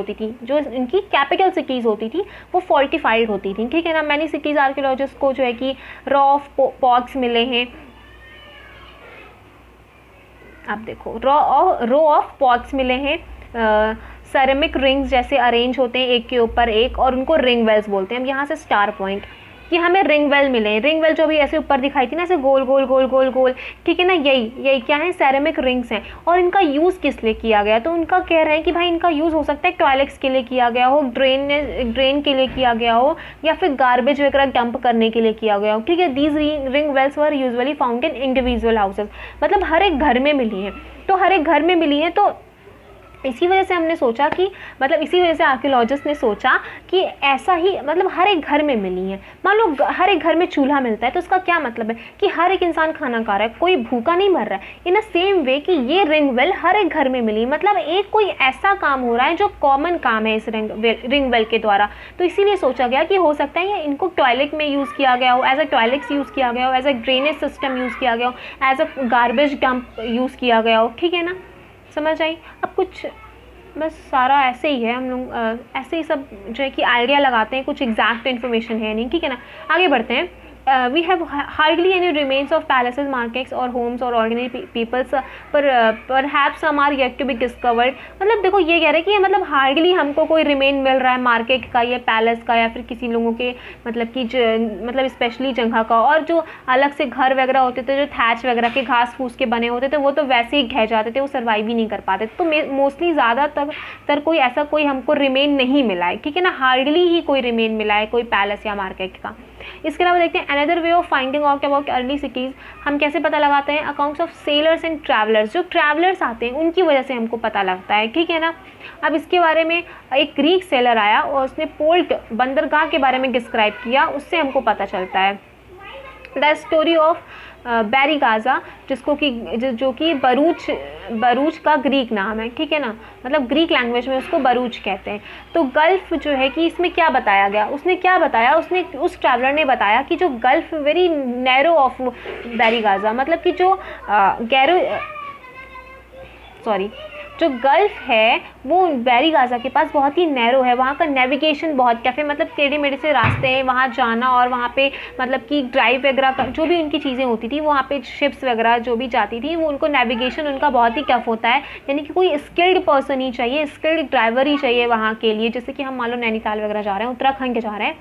होती थी, वो फोर्टिफाइड होती थी, ठीक है ना। मैनी सिटीज़ आर्कियोलॉजिस्ट को जो है कि रॉ ऑफ पॉट्स मिले हैं, आप देखो रो ऑफ पॉट्स मिले हैं, सेरेमिक रिंग्स जैसे अरेंज होते हैं एक के ऊपर एक और उनको रिंग वेल्स बोलते हैं। अब यहाँ से स्टार पॉइंट कि हमें रिंग वेल मिले, रिंग वेल जो भी ऐसे ऊपर दिखाई थी ना, ऐसे गोल गोल गोल गोल गोल, ठीक है ना, यही क्या है, सेरेमिक रिंग्स हैं। और इनका यूज़ किस लिए किया गया, तो उनका कह रहे हैं कि भाई इनका यूज़ हो सकता है टॉयलेट्स के लिए किया गया हो, ड्रेन के लिए किया गया हो, या फिर गार्बेज वगैरह डंप करने के लिए किया गया हो, ठीक है। These ring wells were usually found in individual houses, मतलब हर एक घर में मिली हैं, तो हर एक घर में मिली हैं, तो इसी वजह से हमने सोचा कि मतलब इसी वजह से आर्कियोलॉजिस्ट ने सोचा कि ऐसा ही, मतलब हर एक घर में मिली है। मान लो हर एक घर में चूल्हा मिलता है, तो उसका क्या मतलब है कि हर एक इंसान खाना खा रहा है, कोई भूखा नहीं मर रहा है। इन अ सेम वे कि ये रिंग वेल हर एक घर में मिली, मतलब एक कोई ऐसा काम हो रहा है जो कॉमन काम है इस रिंग वेल के द्वारा। तो इसीलिए सोचा गया कि हो सकता है ये इनको टॉयलेट में यूज़ किया गया हो, एज अ टॉयलेट्स यूज़ किया गया हो, as a drainage system use किया गया हो, as a garbage dump use किया गया हो, ठीक है ना, समझ आई। अब कुछ बस सारा ऐसे ही है, हम लोग ऐसे ही सब जो है कि आइडिया लगाते हैं, कुछ एग्जैक्ट इन्फॉर्मेशन है नहीं, ठीक है ना। आगे बढ़ते हैं। We have hardly any remains of palaces, markets or homes or ordinary peoples, perhaps some are yet to be discovered। मतलब देखो ये कह रहे हैं कि मतलब हार्डली हमको कोई रिमेन मिल रहा है मार्केट का या पैलेस का या फिर किसी लोगों के मतलब कि मतलब स्पेशली जगह का, और जो अलग से घर वगैरह होते थे जो थैच वगैरह के घास फूस के बने होते थे वो तो वैसे ही ढह जाते थे, वो सर्वाइव ही नहीं कर पाते। तो मोस्टली ज़्यादातर कोई ऐसा कोई हमको रिमेन नहीं मिला है, ठीक है ना, हार्डली ही कोई रिमेन मिला है कोई पैलेस या मार्केट का। इसके अलावा देखते हैं another way of finding out about early cities, हम कैसे पता लगाते हैं, accounts of sellers and travellers, जो ट्रैवलर्स आते हैं उनकी वजह से हमको पता लगता है, ठीक है ना। अब इसके बारे में एक ग्रीक सेलर आया और उसने पोर्ट बंदरगाह के बारे में डिस्क्राइब किया, उससे हमको पता चलता है। The story of Barygaza, जिसको कि जो कि बरूच का ग्रीक नाम है, ठीक है ना, मतलब ग्रीक लैंग्वेज में उसको बरूच कहते हैं। तो गल्फ जो है कि इसमें क्या बताया गया, उसने क्या बताया, उस ट्रैवलर ने बताया कि जो gulf very narrow of Barygaza, मतलब कि जो गल्फ है वो बैरी गाजा के पास बहुत ही नैरो है, वहाँ का नेविगेशन बहुत टफ है, मतलब टेढ़े मेढ़े से रास्ते हैं वहाँ जाना, और वहाँ पे मतलब कि ड्राइव वगैरह जो भी उनकी चीज़ें होती थी, वहाँ पे शिप्स वगैरह जो भी जाती थी वो उनको नेविगेशन उनका बहुत ही टफ होता है, यानी कि कोई स्किल्ड पर्सन ही चाहिए, स्किल्ड ड्राइवर ही चाहिए वहाँ के लिए। जैसे कि हम मान लो नैनीताल वगैरह जा रहे हैं, उत्तराखंड जा रहे हैं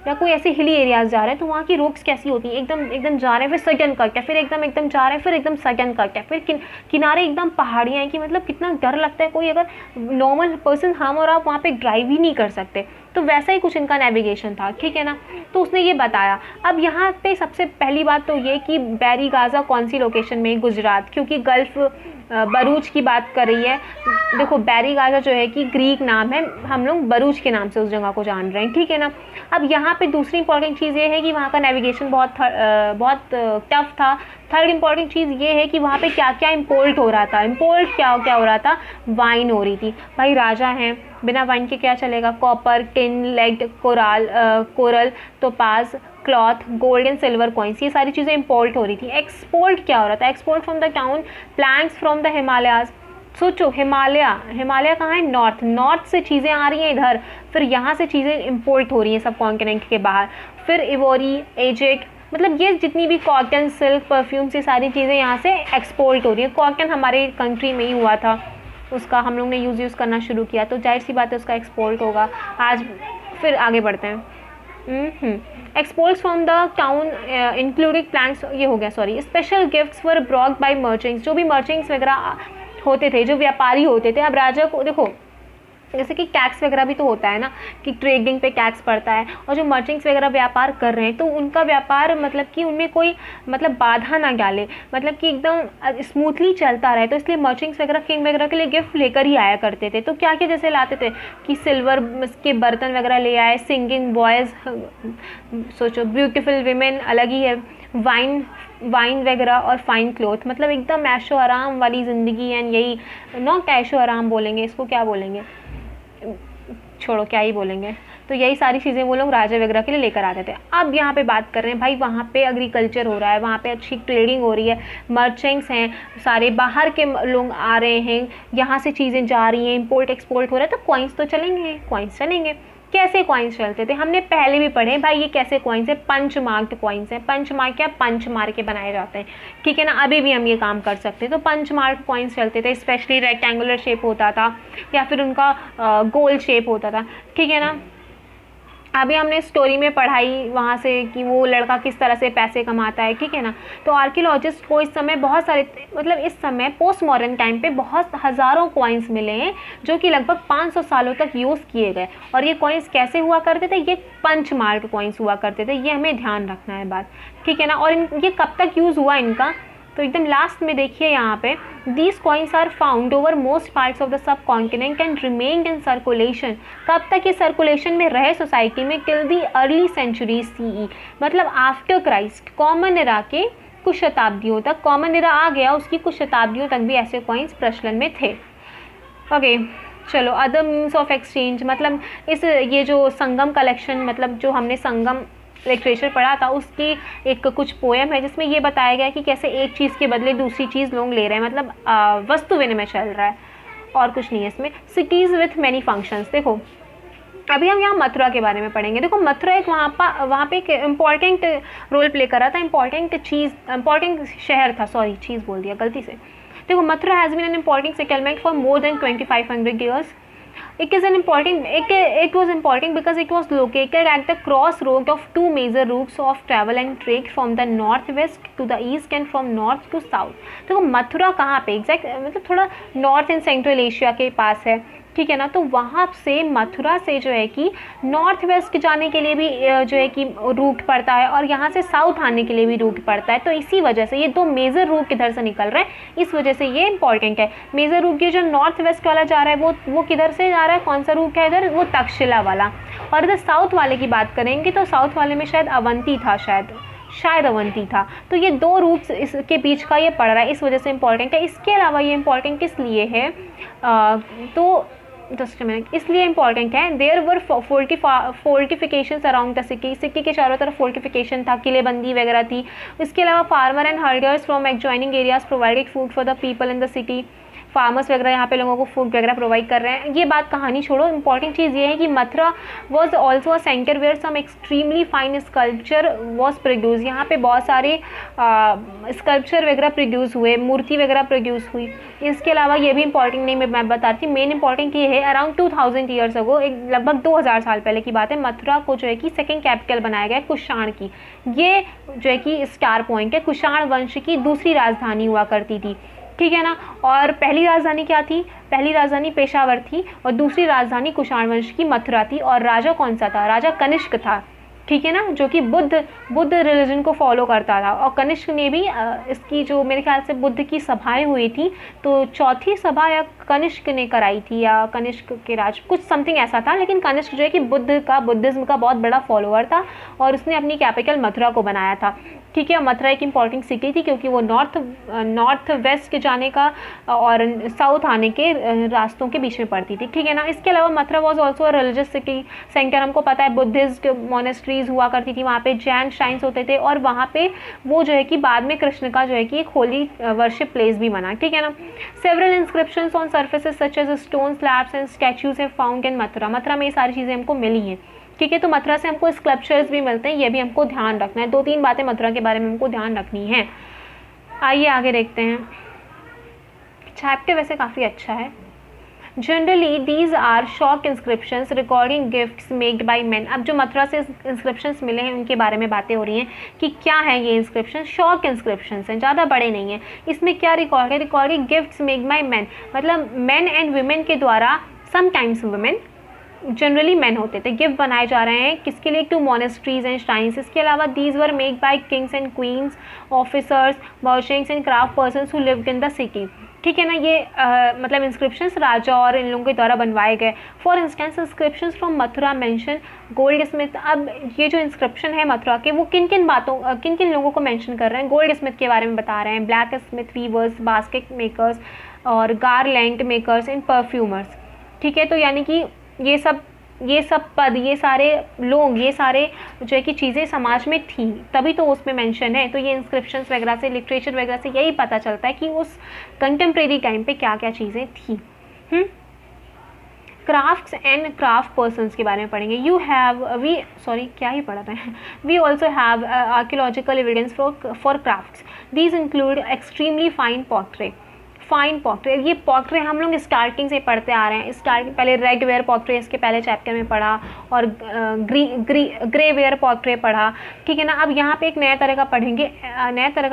या कोई ऐसे हिली एरियाज़ जा रहे हैं, तो वहाँ की रोड्स कैसी होती हैं, एकदम जा रहे हैं फिर सडन कट है, फिर एकदम जा रहे हैं फिर एकदम सडन कट है, फिर किनारे एकदम पहाड़ियाँ हैं कि मतलब कितना डर लगता है, कोई अगर नॉर्मल पर्सन हम और आप वहाँ पे ड्राइव ही नहीं कर सकते। तो वैसा ही कुछ इनका नेविगेशन था, ठीक है ना। तो उसने ये बताया। अब यहाँ पे सबसे पहली बात तो ये कि बैरी गाजा कौन सी लोकेशन में, गुजरात, क्योंकि गल्फ बरूच की बात कर रही है। देखो बैरी गाजा जो है कि ग्रीक नाम है, हम लोग बरूच के नाम से उस जगह को जान रहे हैं, ठीक है ना। अब यहाँ पे दूसरी इंपॉर्टेंट चीज़ ये है कि वहाँ का नेविगेशन बहुत टफ था। थर्ड इंपॉर्टेंट चीज़ ये है कि वहाँ पे क्या क्या इम्पोर्ट हो रहा था, क्या हो रहा था, वाइन हो रही थी। भाई राजा हैं, बिना वाइन के क्या चलेगा, copper, tin, lead, coral, topaz, cloth, gold and silver coins, ये सारी चीज़ें इंपोर्ट हो रही थी। एक्सपोर्ट क्या हो रहा था, export from the town plants from the Himalayas. सोचो हिमालय कहाँ है, नॉर्थ से चीज़ें आ रही हैं इधर, फिर यहाँ से चीज़ें इंपोर्ट हो रही हैं सब कॉन्टिनेंट के बाहर। फिर इवोरी, एजिप्ट, मतलब ये जितनी भी कॉटन, सिल्क, परफ्यूम्स, ये सारी चीज़ें यहाँ से एक्सपोर्ट हो रही है। कॉटन हमारे कंट्री में ही हुआ था, उसका हम लोग ने यूज़ करना शुरू किया, तो जाहिर सी बात है उसका एक्सपोर्ट होगा। आज फिर आगे बढ़ते हैं। Exports from the town including plants, ये हो गया sorry. Special gifts were brought by merchants, जो भी मर्चेंट्स वगैरह होते थे, जो व्यापारी होते थे। अब राजा को देखो, जैसे कि टैक्स वगैरह भी तो होता है ना, कि ट्रेडिंग पे टैक्स पड़ता है, और जो मर्चेंट्स वगैरह व्यापार कर रहे हैं तो उनका व्यापार मतलब कि उनमें कोई मतलब बाधा ना डाले, मतलब कि एकदम स्मूथली चलता रहे। तो इसलिए मर्चेंट्स वगैरह किंग वगैरह के लिए गिफ्ट लेकर ही आया करते थे। तो क्या क्या जैसे लाते थे कि सिल्वर के बर्तन वगैरह ले आए, सिंगिंग बॉयज़, सोचो ब्यूटीफुल वीमेन अलग ही है, वाइन वगैरह, और फाइन क्लोथ, मतलब एकदम ऐशो आराम वाली ज़िंदगी। एंड यही नॉट ऐशो आराम बोलेंगे इसको, क्या बोलेंगे, छोड़ो क्या ही बोलेंगे। तो यही सारी चीज़ें वो लोग राजा वगैरह के लिए लेकर आते थे। अब यहाँ पे बात कर रहे हैं भाई, वहाँ पे एग्रीकल्चर हो रहा है, वहाँ पे अच्छी ट्रेडिंग हो रही है, मर्चेंट्स हैं, सारे बाहर के लोग आ रहे हैं, यहाँ से चीज़ें जा रही हैं, इंपोर्ट एक्सपोर्ट हो रहा है, तो कॉइन्स तो चलेंगे, कॉइन्स चलेंगे। कैसे कॉइन्स चलते थे हमने पहले भी पढ़े भाई, ये कैसे कॉइन्स है, पंच मार्क्ड कॉइन्स हैं। पंच मार्क क्या, पंच मार के बनाए जाते हैं, ठीक है ना। अभी भी हम ये काम कर सकते हैं। तो पंच मार्क कॉइन्स चलते थे, स्पेशली रेक्टेंगुलर शेप होता था या फिर उनका गोल शेप होता था, ठीक है ना। अभी हमने स्टोरी में पढ़ाई वहाँ से कि वो लड़का किस तरह से पैसे कमाता है, ठीक है ना। तो आर्कियोलॉजिस्ट को इस समय बहुत सारे, मतलब इस समय पोस्ट मॉडर्न टाइम पे बहुत हज़ारों कॉइन्स मिले हैं जो कि लगभग 500 सालों तक यूज़ किए गए। और ये कॉइन्स कैसे हुआ करते थे, ये पंच मार्क कॉइन्स हुआ करते थे, ये हमें ध्यान रखना है बात, ठीक है ना। और ये कब तक यूज़ हुआ इनका, तो एकदम लास्ट में देखिए यहाँ पे, these coins are found over most parts of the subcontinent and remained in circulation. कब तक ये सर्कुलेशन में रहे सोसाइटी में, till the early century CE, मतलब आफ्टर क्राइस्ट, कॉमन एरा के कुछ शताब्दियों तक। कॉमन एरा आ गया, उसकी कुछ शताब्दियों तक भी ऐसे कॉइन्स प्रचलन में थे। ओके चलो, अदर मीन्स ऑफ एक्सचेंज, मतलब ये जो संगम कलेक्शन, मतलब जो हमने संगम लिटरेचर पढ़ा था, उसकी एक कुछ पोएम है जिसमें ये बताया गया कि कैसे एक चीज़ के बदले दूसरी चीज़ लोग ले रहे हैं, मतलब वस्तु विनिमय चल रहा है, और कुछ नहीं है इसमें। सिटीज़ विथ मैनी फंक्शंस, देखो अभी हम यहाँ मथुरा के बारे में पढ़ेंगे। देखो मथुरा एक वहाँ पे एक इम्पॉर्टेंट रोल प्ले कर रहा था, इम्पॉर्टेंट शहर था, सॉरी चीज़ बोल दिया गलती से। देखो Mathura has been an important settlement for more than 2500 years. It was important because it was located at the crossroad of two major routes of travel and trade from the northwest to the east and from north to south. देखो मथुरा कहाँ पे एग्जैक्ट, मतलब थोड़ा नॉर्थ एंड सेंट्रल एशिया के पास है, ठीक है ना। तो वहाँ से मथुरा से जो है कि नॉर्थ वेस्ट जाने के लिए भी जो है कि रूट पड़ता है, और यहाँ से साउथ आने के लिए भी रूट पड़ता है। तो इसी वजह से ये दो मेजर रूट किधर से निकल रहे हैं, इस वजह से ये इंपॉर्टेंट है। मेजर रूट ये जो नॉर्थ वेस्ट वाला जा रहा है वो किधर से जा रहा है, कौन सा रूट है इधर, वो तक्षशिला वाला। और इधर साउथ वाले की बात करेंगे तो साउथ वाले में शायद अवंती था, शायद अवंती था। तो ये दो रूट्स इसके बीच का ये पड़ रहा है, इस वजह से इंपॉर्टेंट है। इसके अलावा ये इंपॉर्टेंट किस लिए है, तो जस्ट मिनट, इसलिए इंपॉर्टेंट है, there were fortifications around the city के चारों तरफ फोर्टिफिकेशन था, किलेबंदी वगैरह थी। इसके अलावा farmer and herders from adjoining areas provided food for the people in the city. Farmers वगैरह यहाँ पे लोगों को फूड वगैरह प्रोवाइड कर रहे हैं। ये बात कहानी छोड़ो, इंपॉर्टेंट चीज़ ये है कि Mathura was also a centre where some extremely fine sculpture was produce. यहाँ पे बहुत सारे स्कल्पचर वगैरह प्रोड्यूस हुए, मूर्ति वगैरह प्रोड्यूस हुई। इसके अलावा ये भी इंपॉर्टेंट नहीं, मैं बताती हूँ, मेन इंपॉर्टेंट ये है, अराउंड 2000 ईयर्स अगो, लगभग 2000 साल पहले की बात है, मथुरा को जो है कि सेकेंड कैपिटल बनाया गया कुषाण की। ये जो है कि स्टार पॉइंट है, कुषाण वंश की दूसरी राजधानी हुआ करती थी, ठीक है ना। और पहली राजधानी क्या थी, पहली राजधानी पेशावर थी, और दूसरी राजधानी कुषाण वंश की मथुरा थी। और राजा कौन सा था, राजा कनिष्क था, ठीक है ना, जो कि बुद्ध रिलीजन को फॉलो करता था। और कनिष्क ने भी इसकी जो मेरे ख्याल से बुद्ध की सभाएं हुई थी, तो चौथी सभा या कनिष्क ने कराई थी, या कनिष्क के राज कुछ समथिंग ऐसा था। लेकिन कनिष्क जो है कि बुद्धिज्म का बहुत बड़ा फॉलोअर था, और उसने अपनी कैपिटल मथुरा को बनाया था, ठीक है। मथुरा एक इंपॉर्टेंट सिटी थी क्योंकि वो नॉर्थ वेस्ट के जाने का और साउथ आने के रास्तों के बीच में पड़ती थी, ठीक है ना। इसके अलावा Mathura was also religious city centre, हमको पता है बुद्धिस्ट मोनेस्ट्रीज हुआ करती थी, वहाँ पे जैन श्राइन्स होते थे, और वहाँ पे वो जो है कि बाद में कृष्ण का जो है कि एक होली वर्शिप प्लेस भी बना, ठीक है ना। Several inscriptions on surfaces such as stone slabs and statues have found in Mathura. Mathura में ये सारी चीज़ें हमको मिली हैं, ठीक है। तो मथुरा से हमको स्कल्पचर्स भी मिलते हैं, ये भी हमको ध्यान रखना है। 2-3 बातें मथुरा के बारे में हमको ध्यान रखनी है। आइए आगे देखते हैं। चैप्टर वैसे काफ़ी अच्छा है। जनरली दीज आर शॉक inscriptions recording gifts made by man. अब जो मथुरा से इंस्क्रिप्शंस मिले हैं उनके बारे में बातें हो रही हैं कि क्या है ये इंस्क्रिप्शन। शॉक इंस्क्रिप्शंस हैं, ज़्यादा बड़े नहीं हैं। इसमें क्या रिकॉर्ड है, recording gifts made by man, मतलब मैन एंड वुमेन के द्वारा, समटाइम्स वुमेन, जनरली मैन होते थे, गिफ्ट बनाए जा रहे हैं किसके लिए, टू मोनेस्ट्रीज एंड श्राइन्स। इसके अलावा these were made by Kings and queen's, officers, merchants and craft persons who lived in the city. ठीक है ना, ये मतलब इंस्क्रिप्शंस राजा और इन लोगों के द्वारा बनवाए गए। For instance inscriptions from Mathura mention gold Smith. अब ये जो इंस्क्रिप्शन है मथुरा के, वो किन किन लोगों को मेंशन कर रहे हैं, गोल्ड स्मिथ के बारे में बता रहे हैं, blacksmith, weavers, basket makers और गारलैंड मेकर्स एंड परफ्यूमर्स। ठीक है, तो यानी कि ये सब पद, ये सारे लोग, ये सारे जो है कि चीज़ें समाज में थी, तभी तो उसमें मेंशन है। तो ये इंस्क्रिप्शंस वगैरह से, लिटरेचर वगैरह से यही पता चलता है कि उस कंटेम्प्रेरी टाइम पे क्या क्या चीज़ें थी। क्राफ्ट्स एंड क्राफ्ट पर्सन्स के बारे में पढ़ेंगे। क्या ही पढ़ रहे हैं। We also have archaeological evidence for crafts. These include extremely fine pottery. ये पॉटरे हम लोग स्टार्टिंग से पढ़ते आ रहे हैं। पहले रेड वेयर पॉटरे इसके पहले चैप्टर में पढ़ा, और ग्रे वेयर पॉटरे पढ़ा। ठीक है ना, अब यहाँ पे एक नया तरह का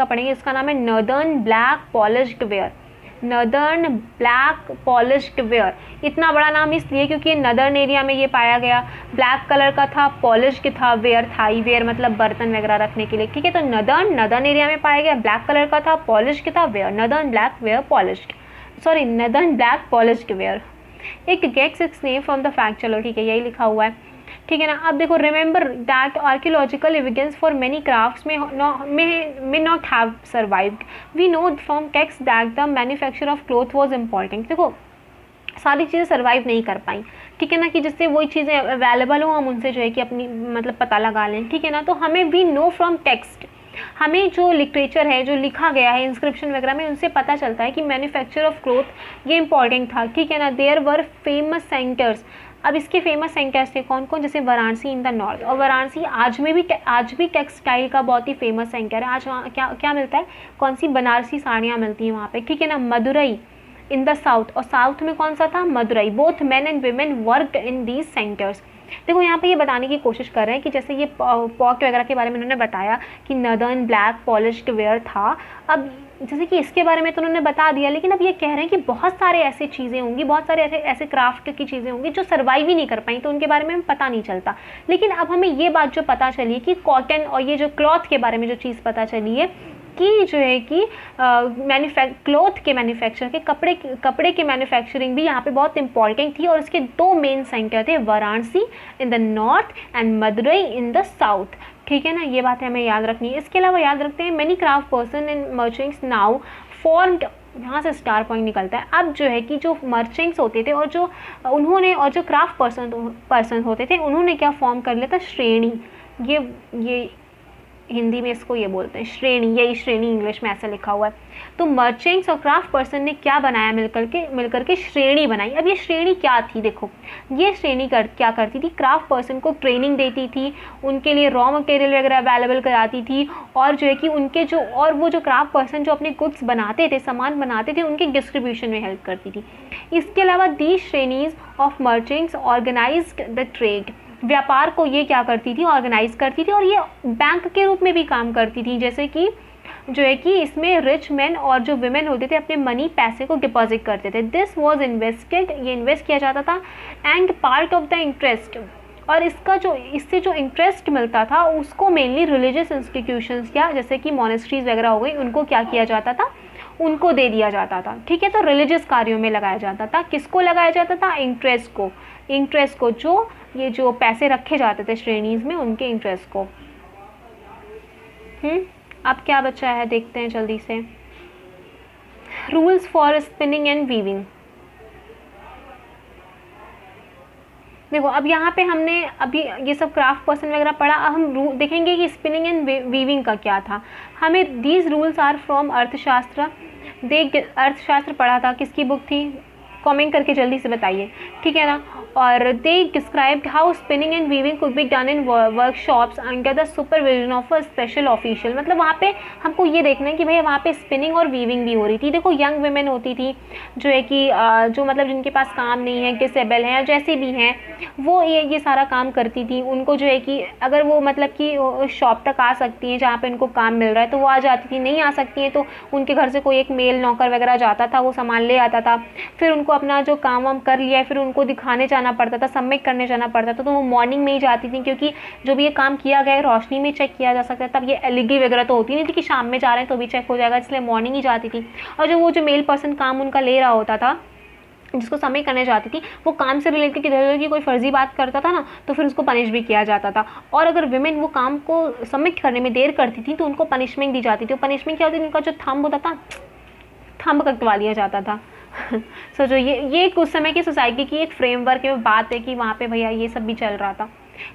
पढ़ेंगे, इसका नाम है northern black polished where. Northern black polished where, इतना बड़ा नाम इसलिए क्योंकि नदर्न एरिया में ये पाया गया। ब्लैक कलर का था, पॉलिश्ड था, वेयर थाई वेयर मतलब बर्तन वगैरह रखने के लिए। ठीक है, तो नदर्न एरिया में पाया गया, ब्लैक कलर का था, पॉलिश्ड था, ware, northern black polished ware. एक gets its name from the fact, चलो ठीक है, यही लिखा हुआ है। ठीक है ना, अब देखो, remember that archaeological evidence for many crafts may not have survived. We know from text that the manufacture of cloth was important. देखो सारी चीज़ें सर्वाइव नहीं कर पाई। ठीक है ना, कि जिससे वही चीज़ें अवेलेबल हो, हम उनसे जो है कि अपनी मतलब पता लगा लें। ठीक है ना, तो हमें वी नो फ्रॉम टेक्स्ट, हमें जो लिटरेचर है, जो लिखा गया है इंस्क्रिप्शन वगैरह में, उनसे पता चलता है कि मैन्युफैक्चर ऑफ क्लॉथ ये इंपॉर्टेंट था। ठीक है ना, देयर वर फेमस सेंटर्स। अब इसके फेमस सेंटर्स थे कौन कौन, जैसे वाराणसी इन द नॉर्थ, और वाराणसी आज भी टेक्सटाइल का बहुत ही फेमस सेंटर है। आज वहाँ क्या मिलता है, कौन सी बनारसी साड़ियाँ मिलती हैं वहाँ पे। ठीक है ना, मदुरई इन द साउथ, और साउथ में कौन सा था, Madurai. Both men and women worked in these centres. देखो यहाँ पे ये बताने की कोशिश कर रहे हैं कि जैसे ये पॉक वगैरह के बारे में उन्होंने बताया कि नदर्न ब्लैक पॉलिश्ड वेयर था। अब जैसे कि इसके बारे में तो उन्होंने बता दिया, लेकिन अब ये कह रहे हैं कि बहुत सारे ऐसे चीज़ें होंगी, बहुत सारे ऐसे क्राफ्ट की चीज़ें होंगी जो सर्वाइव ही नहीं कर पाई, तो उनके बारे में पता नहीं चलता। लेकिन अब हमें ये बात जो पता चली है कि कॉटन और ये जो क्लॉथ के बारे में जो चीज़ पता चली है कि जो है कि क्लॉथ के मैन्युफैक्चर के कपड़े के मैन्युफैक्चरिंग भी यहाँ पे बहुत इंपॉर्टेंट थी, और इसके 2 मेन सेंटर थे, Varanasi in the north and Madurai in the south. ठीक है ना, ये बात हमें याद रखनी है। इसके अलावा याद रखते हैं many craft person and merchants now formed, यहाँ से स्टार पॉइंट निकलता है। अब जो है कि जो मर्चेंट्स होते थे और जो क्राफ्ट पर्सन होते थे, उन्होंने क्या फॉर्म कर लिया था, श्रेणी। ये हिंदी में इसको ये बोलते हैं श्रेणी, यही श्रेणी इंग्लिश में ऐसा लिखा हुआ है। तो मर्चेंट्स और क्राफ्ट पर्सन ने क्या बनाया, मिलकर के श्रेणी बनाई। अब ये श्रेणी क्या थी, देखो ये श्रेणी क्या करती थी, क्राफ्ट पर्सन को ट्रेनिंग देती थी, उनके लिए रॉ मटेरियल वगैरह अवेलेबल कराती थी, और जो है कि वो जो क्राफ्ट पर्सन जो अपने गुड्स बनाते थे, सामान बनाते थे, उनके डिस्ट्रीब्यूशन में हेल्प करती थी। इसके अलावा दीज श्रेणीज of merchants organised the trade, व्यापार को ये क्या करती थी, ऑर्गेनाइज करती थी, और ये बैंक के रूप में भी काम करती थी। जैसे कि जो है कि इसमें रिच मैन और जो विमेन होते थे अपने मनी, पैसे को डिपॉजिट करते थे। दिस वाज इन्वेस्टेड, ये इन्वेस्ट किया जाता था, and part of the interest, और इससे जो इंटरेस्ट मिलता था उसको मेनली रिलीजियस इंस्टीट्यूशंस या जैसे कि मोनेस्ट्रीज वगैरह हो गई, उनको क्या किया जाता था, उनको दे दिया जाता था। ठीक है, तो रिलीजियस कार्यों में लगाया जाता था। किसको लगाया जाता था, इंटरेस्ट को, जो पैसे रखे जाते थे श्रेणीज में, उनके इंटरेस्ट को। अब क्या बचा है देखते हैं जल्दी से। Rules for spinning and weaving. देखो अब यहाँ पे हमने अभी ये सब क्राफ्ट पर्सन वगैरह पढ़ा, अब हम देखेंगे कि स्पिनिंग एंड वीविंग का क्या था। हमें दीज रूल्स आर फ्रॉम अर्थशास्त्र। अर्थशास्त्र पढ़ा था, किसकी बुक थी, कमेंट करके जल्दी से बताइए, ठीक है ना। और they described how spinning and weaving could be done in workshops under the supervision of a special official. मतलब वहाँ पे हमको ये देखना है कि भैया वहाँ पे स्पिनिंग और वीविंग भी हो रही थी। देखो यंग वुमेन होती थी जो है कि जो मतलब जिनके पास काम नहीं है, डिसेबल हैं, जैसे भी हैं, वो ये सारा काम करती थी। उनको जो है कि अगर वो मतलब कि शॉप तक आ सकती हैं जहाँ पे उनको काम मिल रहा है तो वो आ जाती थी, नहीं आ सकती हैं तो उनके घर से कोई एक मेल नौकर वगैरह जाता था, वो सामान ले आता था, फिर उनको अपना जो काम वाम कर लिया है फिर उनको दिखाने जाना पड़ता था, सबमिट करने जाना पड़ता था। तो वो मॉर्निंग में ही जाती थी क्योंकि जो भी ये काम किया गया है रोशनी में चेक किया जा सकता है। तब ये एलईडी वगैरह तो होती नहीं थी कि शाम में जा रहे हैं तो भी चेक हो जाएगा, इसलिए मॉर्निंग ही जाती थी। और वो जो मेल पर्सन काम उनका ले रहा होता था, जिसको सबमिट करने जाती थी, वो काम से रिलेटेड इधर उधर की कोई फर्जी बात करता था ना तो फिर उसको पनिश भी किया जाता था। और अगर विमेन वो काम को सबमिट करने में देर करती थी तो उनको पनिशमेंट दी जाती थी। पनिशमेंट क्या होती थी, उनका जो थंब होता था, थंब कटवा दिया जाता था। सोचो ये उस समय की सोसाइटी की एक फ्रेमवर्क में बात है कि वहाँ पे भैया ये सब भी चल रहा था।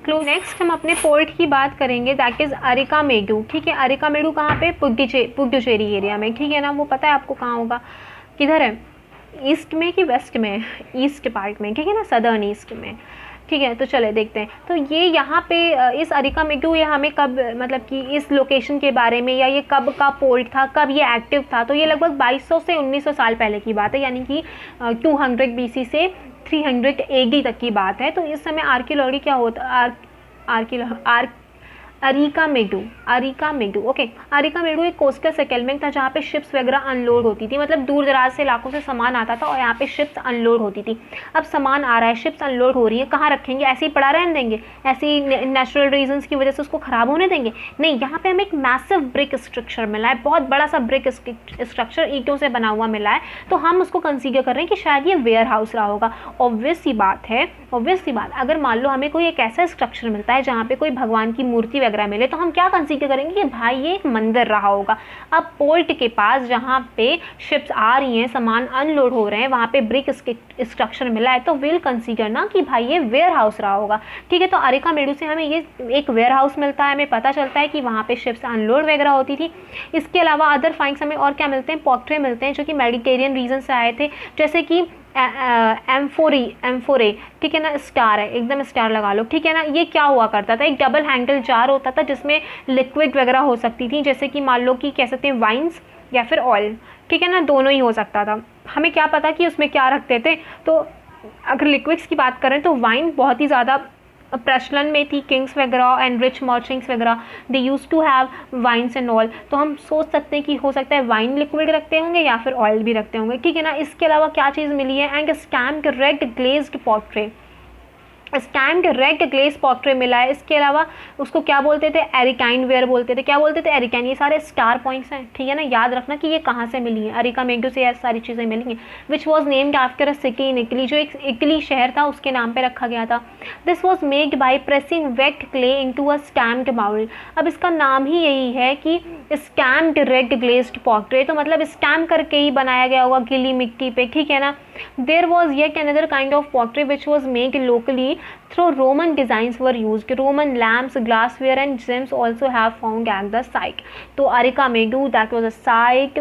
नेक्स्ट हम अपने पोर्ट की बात करेंगे, दैट इज़ अरिकामेडु, ठीक है। अरिकामेडु कहाँ पे, पुडुचेरी एरिया में, ठीक है ना। वो पता है आपको कहाँ होगा, किधर है, ईस्ट में कि वेस्ट में, ईस्ट पार्ट में, ठीक है ना, सदर्न ईस्ट में, ठीक है। तो चले देखते हैं। तो ये यहाँ पे इस अरिकामेडु ये हमें कब, मतलब कि इस लोकेशन के बारे में या ये कब का पोर्ट था, कब ये एक्टिव था, तो ये लगभग 2200 से 1900 साल पहले की बात है, यानी कि 200 BC से 300 AD तक की बात है। तो इस समय आर्कियोलॉजी क्या होता, अरिकामेडु, ओके। अरिकामेडु एक कोस्टल सेटलमेंट था जहाँ पे शिप्स वगैरह अनलोड होती थी, मतलब दूर दराज से इलाकों से सामान आता था और यहाँ पे शिप्स अनलोड होती थी। अब सामान आ रहा है, शिप्स अनलोड हो रही है, कहाँ रखेंगे, ऐसे ही पड़ा रहने देंगे, ऐसी नेचुरल रीजंस की वजह से उसको ख़राब होने देंगे, नहीं। यहाँ पे हमें एक मैसिव ब्रिक स्ट्रक्चर मिला है, बहुत बड़ा सा ब्रिक स्ट्रक्चर ईंटों से बना हुआ मिला है। तो हम उसको कंसीडर कर रहे हैं कि शायद ये वेयर हाउस रहा होगा। ऑब्वियस सी बात, अगर मान लो हमें कोई एक ऐसा स्ट्रक्चर मिलता है जहाँ पे कोई भगवान की मूर्ति वगैरह मिले तो हम क्या कंसीडर करेंगे कि भाई ये एक मंदिर रहा होगा। अब पोर्ट के पास जहाँ पे शिप्स आ रही हैं, सामान अनलोड हो रहे हैं, वहाँ पे ब्रिक स्ट्रक्चर मिला है तो विल कंसीडर ना कि भाई ये वेयर हाउस रहा होगा, ठीक है। तो अरिकामेडु से हमें ये एक वेयर हाउस मिलता है, हमें पता चलता है कि वहाँ पे शिप्स अनलोड वगैरह होती थी। इसके अलावा अदर फाइंड्स हमें और क्या मिलते हैं, पोर्ट्रे मिलते हैं जो कि मेडिटेरियन रीजन से आए थे, जैसे कि एम्फोरे, ठीक है ना, स्टार है, एकदम स्टार लगा लो, ठीक है ना। ये क्या हुआ करता था, एक डबल हैंडल जार होता था जिसमें लिक्विड वगैरह हो सकती थी, जैसे कि मान लो कि कह सकते हैं वाइन्स या फिर ऑयल, ठीक है ना, दोनों ही हो सकता था। हमें क्या पता कि उसमें क्या रखते थे। तो अगर लिक्विड्स की बात करें तो वाइन बहुत ही ज़्यादा प्रचलन में थी, किंग्स वगैरह एंड रिच मर्चेंट्स वगैरह they use to have wines and all. तो हम सोच सकते हैं कि हो सकता है वाइन लिक्विड रखते होंगे या फिर ऑयल भी रखते होंगे, ठीक है ना। इसके अलावा क्या चीज़ मिली है, and stamped red glazed pottery, stamped red glaze pottery मिला है। इसके अलावा उसको क्या बोलते थे, एरिकाइन वेयर बोलते थे, क्या बोलते थे, एरिकाइन। ये सारे स्टार पॉइंट्स हैं, ठीक है ना, याद रखना कि ये कहाँ से मिली है, अरिकामेडु से ये सारी चीज़ें मिली हैं। Which was named after a city in Italy, जो एक इटली शहर था उसके नाम पे रखा गया था। This was made by pressing wait clay into a stamped mould. अब इसका नाम ही यही है कि स्टैम्प्ड रेड ग्लेज्ड पोर्ट्रे, तो मतलब स्टैम्प करके ही बनाया गया होगा गीली मिट्टी पे, ठीक है ना। There was yet another kind of pottery which was made locally through Roman designs were used. Roman lamps, glassware and gems also have found at the site. तो Arikamedu that was a site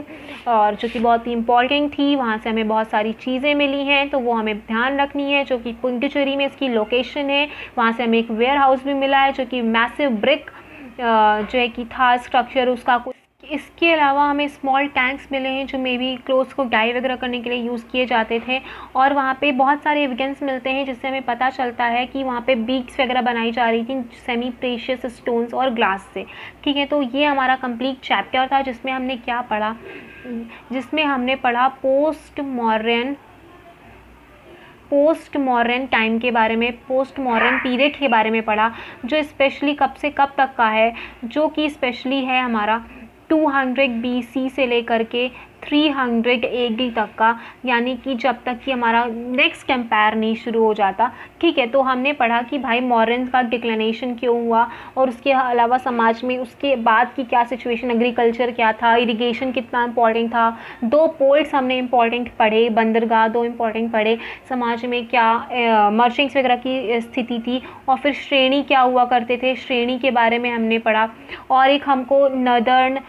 और जो कि बहुत ही इंपॉर्टेंट थी, वहाँ से हमें बहुत सारी चीज़ें मिली हैं तो वो हमें ध्यान रखनी है, जो कि पुडुचेरी में इसकी लोकेशन है। वहाँ से हमें एक वेयर हाउस भी मिला है जो कि मैसिव ब्रिक जो है कि था स्ट्रक्चर उसका कुछ। इसके अलावा हमें स्मॉल टैंक्स मिले हैं जो मे बी क्लोथ्स को डाई वगैरह करने के लिए यूज़ किए जाते थे। और वहाँ पे बहुत सारे एविडेंस मिलते हैं जिससे हमें पता चलता है कि वहाँ पे बीक्स वगैरह बनाई जा रही थी सेमी प्रेशियस स्टोन्स और ग्लास से, ठीक है। तो ये हमारा कंप्लीट चैप्टर था जिसमें हमने क्या पढ़ा, जिसमें हमने पढ़ा पोस्ट मॉडर्न टाइम के बारे में, पोस्ट मॉडर्न पीरियड के बारे में पढ़ा, जो स्पेशली कब से कब तक का है, जो कि स्पेशली है हमारा 200 BC से लेकर के 300 AD तक का, यानी कि जब तक कि हमारा नेक्स्ट एम्पायर नहीं शुरू हो जाता, ठीक है। तो हमने पढ़ा कि भाई मॉडर्न का डिक्लिनेशन क्यों हुआ और उसके अलावा समाज में उसके बाद की क्या सिचुएशन, एग्रीकल्चर क्या था, इरिगेशन कितना इंपॉर्टेंट था। 2 पोर्ट्स हमने इंपॉर्टेंट पढ़े, बंदरगाह 2 इंपॉर्टेंट पढ़े, समाज में क्या मर्चेंट्स वगैरह की स्थिति थी, और फिर श्रेणी क्या हुआ करते थे, श्रेणी के बारे में हमने पढ़ा। और एक हमको नदर्न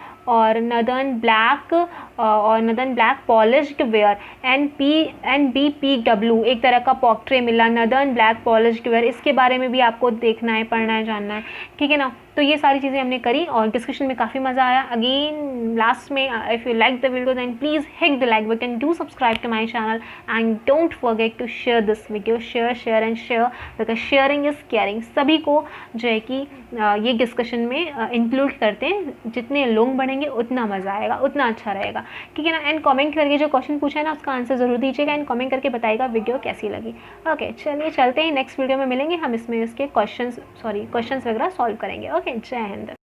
ब्लैक और northern black polished where, NBPW एक तरह का पॉक ट्रे मिला, नदन ब्लैक पॉलिश्ड वेयर, इसके बारे में भी आपको देखना है, पढ़ना है, जानना है, ठीक है ना। तो ये सारी चीज़ें हमने करी और डिस्कशन में काफ़ी मज़ा आया। अगेन लास्ट में, if you like the video then please hit the like button, do subscribe to my channel and don't forget to share this video, share and share, because sharing is caring. सभी को जो है कि ये डिस्कशन में इंक्लूड करते हैं, जितने लोग बढ़ेंगे उतना मज़ा आएगा, उतना अच्छा रहेगा, ठीक है ना। एंड कमेंट करके जो क्वेश्चन पूछा है ना उसका आंसर ज़रूर दीजिएगा एंड कमेंट करके बताइएगा वीडियो कैसी लगी। ओके चलिए चलते हैं, नेक्स्ट वीडियो में मिलेंगे, हम इसमें इसके क्वेश्चंस वगैरह सॉल्व करेंगे। ओके जय हिंद।